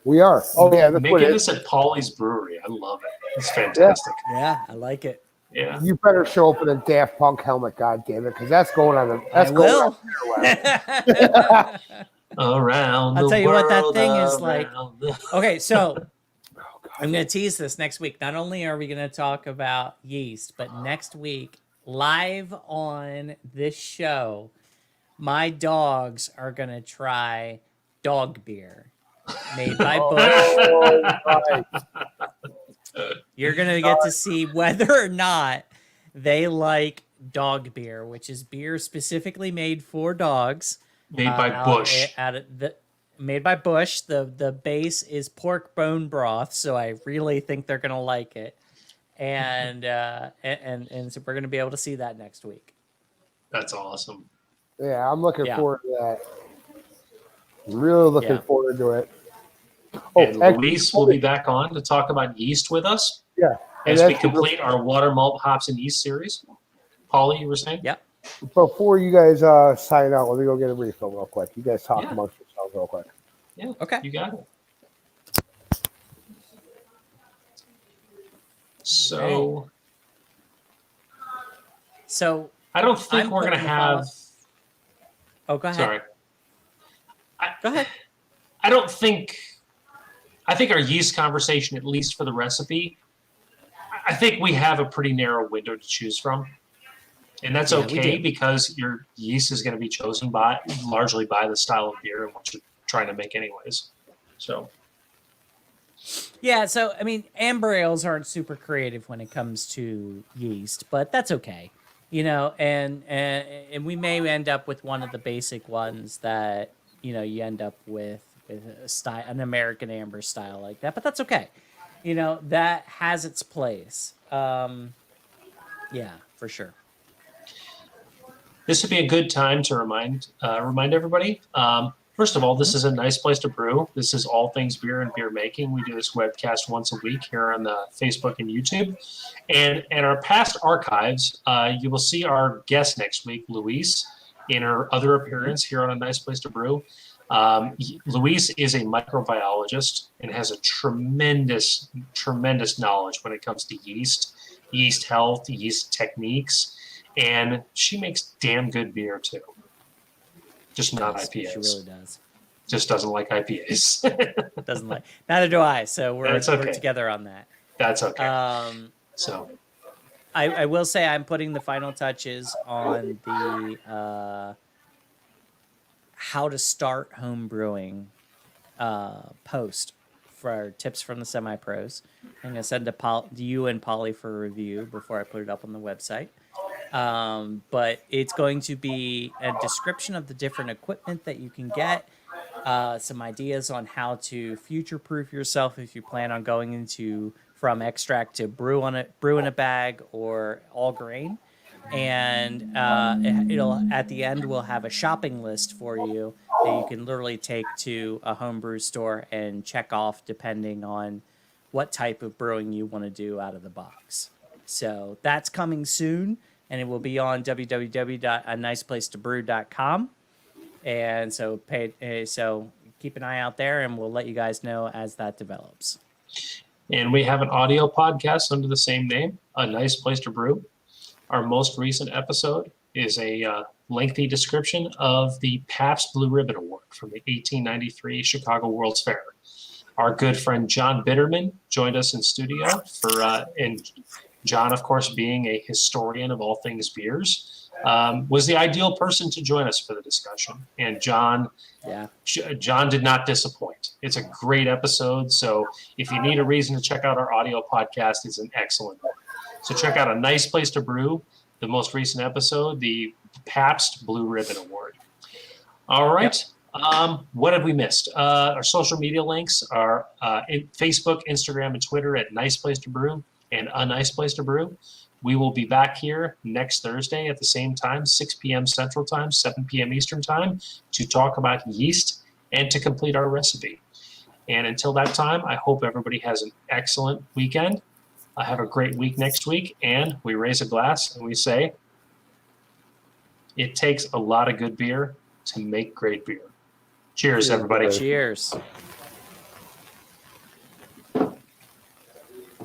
we are. Oh, yeah, that's what Making it this is. at Polly's Brewery. I love it. It's fantastic. Yeah, I like it. Yeah. You better show up in a Daft Punk helmet, goddammit, because that's going on. That's I going will. Around I'll the tell you what, that world, thing is like- around the- Okay, so Oh, God. I'm going to tease this next week. Not only are we going to talk about yeast, but next week, live on this show, my dogs are going to try dog beer made by Bush. Oh, right. You're gonna get to see whether or not they like dog beer, which is beer specifically made for dogs. Made by Bush. Made by Bush. The base is pork bone broth, so I really think they're gonna like it. And so we're gonna be able to see that next week. That's awesome. Yeah, I'm looking Yeah. forward to that. Really looking Yeah. forward to it. And actually, Luis will be back on to talk about yeast with us Yeah. as And we complete our water, malt, hops, and yeast series. Paulie, you were saying? Yep. Before you guys sign out, let me go get a refill real quick. You guys talk Yeah. amongst yourselves real quick. Yeah. Okay. You got it. So I don't think we're going to have. Oh, go ahead. Sorry. Go ahead. I don't think. I think our yeast conversation, at least for the recipe, I think we have a pretty narrow window to choose from. And that's Yeah, okay because your yeast is going to be chosen largely by the style of beer and what you're trying to make anyways. So. Yeah, so I mean, amber ales aren't super creative when it comes to yeast, but that's okay, and we may end up with one of the basic ones that you end up with a style, an American amber style like that, but that's okay, that has its place. Yeah, for sure. This would be a good time to remind everybody. First of all, this is a nice place to brew. This is all things beer and beer making. We do this webcast once a week here on the Facebook and YouTube. And in our past archives, you will see our guest next week, Luis, in her other appearance here on A Nice Place to Brew. Luis is a microbiologist and has a tremendous, tremendous knowledge when it comes to yeast health, yeast techniques, and she makes damn good beer too. Just not IPAs. She really does. Just doesn't like IPAs. Doesn't like. Neither do I. So we're together on that. That's okay. I will say I'm putting the final touches on the how to start home brewing post for our tips from the semi-pros. I'm going to send to you and Polly for a review before I put it up on the website. But it's going to be a description of the different equipment that you can get, some ideas on how to future-proof yourself if you plan on going into from extract to brew in a bag or all grain. And it'll at the end we'll have a shopping list for you that you can literally take to a homebrew store and check off depending on what type of brewing you want to do out of the box. So that's coming soon, and it will be on www.aniceplacetobrew.com. And so so keep an eye out there, and we'll let you guys know as that develops. And we have an audio podcast under the same name, A Nice Place to Brew. Our most recent episode is a lengthy description of the Pabst Blue Ribbon Award from the 1893 Chicago World's Fair. Our good friend John Bitterman joined us in studio and John, of course, being a historian of all things beers, was the ideal person to join us for the discussion. And John did not disappoint. It's a great episode. So if you need a reason to check out our audio podcast, it's an excellent one. So check out A Nice Place to Brew, the most recent episode, the Pabst Blue Ribbon Award. All right. Yep. What have we missed? Our social media links are in Facebook, Instagram, and Twitter at Nice Place to Brew and A Nice Place to Brew. We will be back here next Thursday at the same time, 6 p.m. Central Time, 7 p.m. Eastern Time, to talk about yeast and to complete our recipe. And until that time, I hope everybody has an excellent weekend. Have a great week next week, and we raise a glass and we say, it takes a lot of good beer to make great beer. Cheers, everybody. Cheers.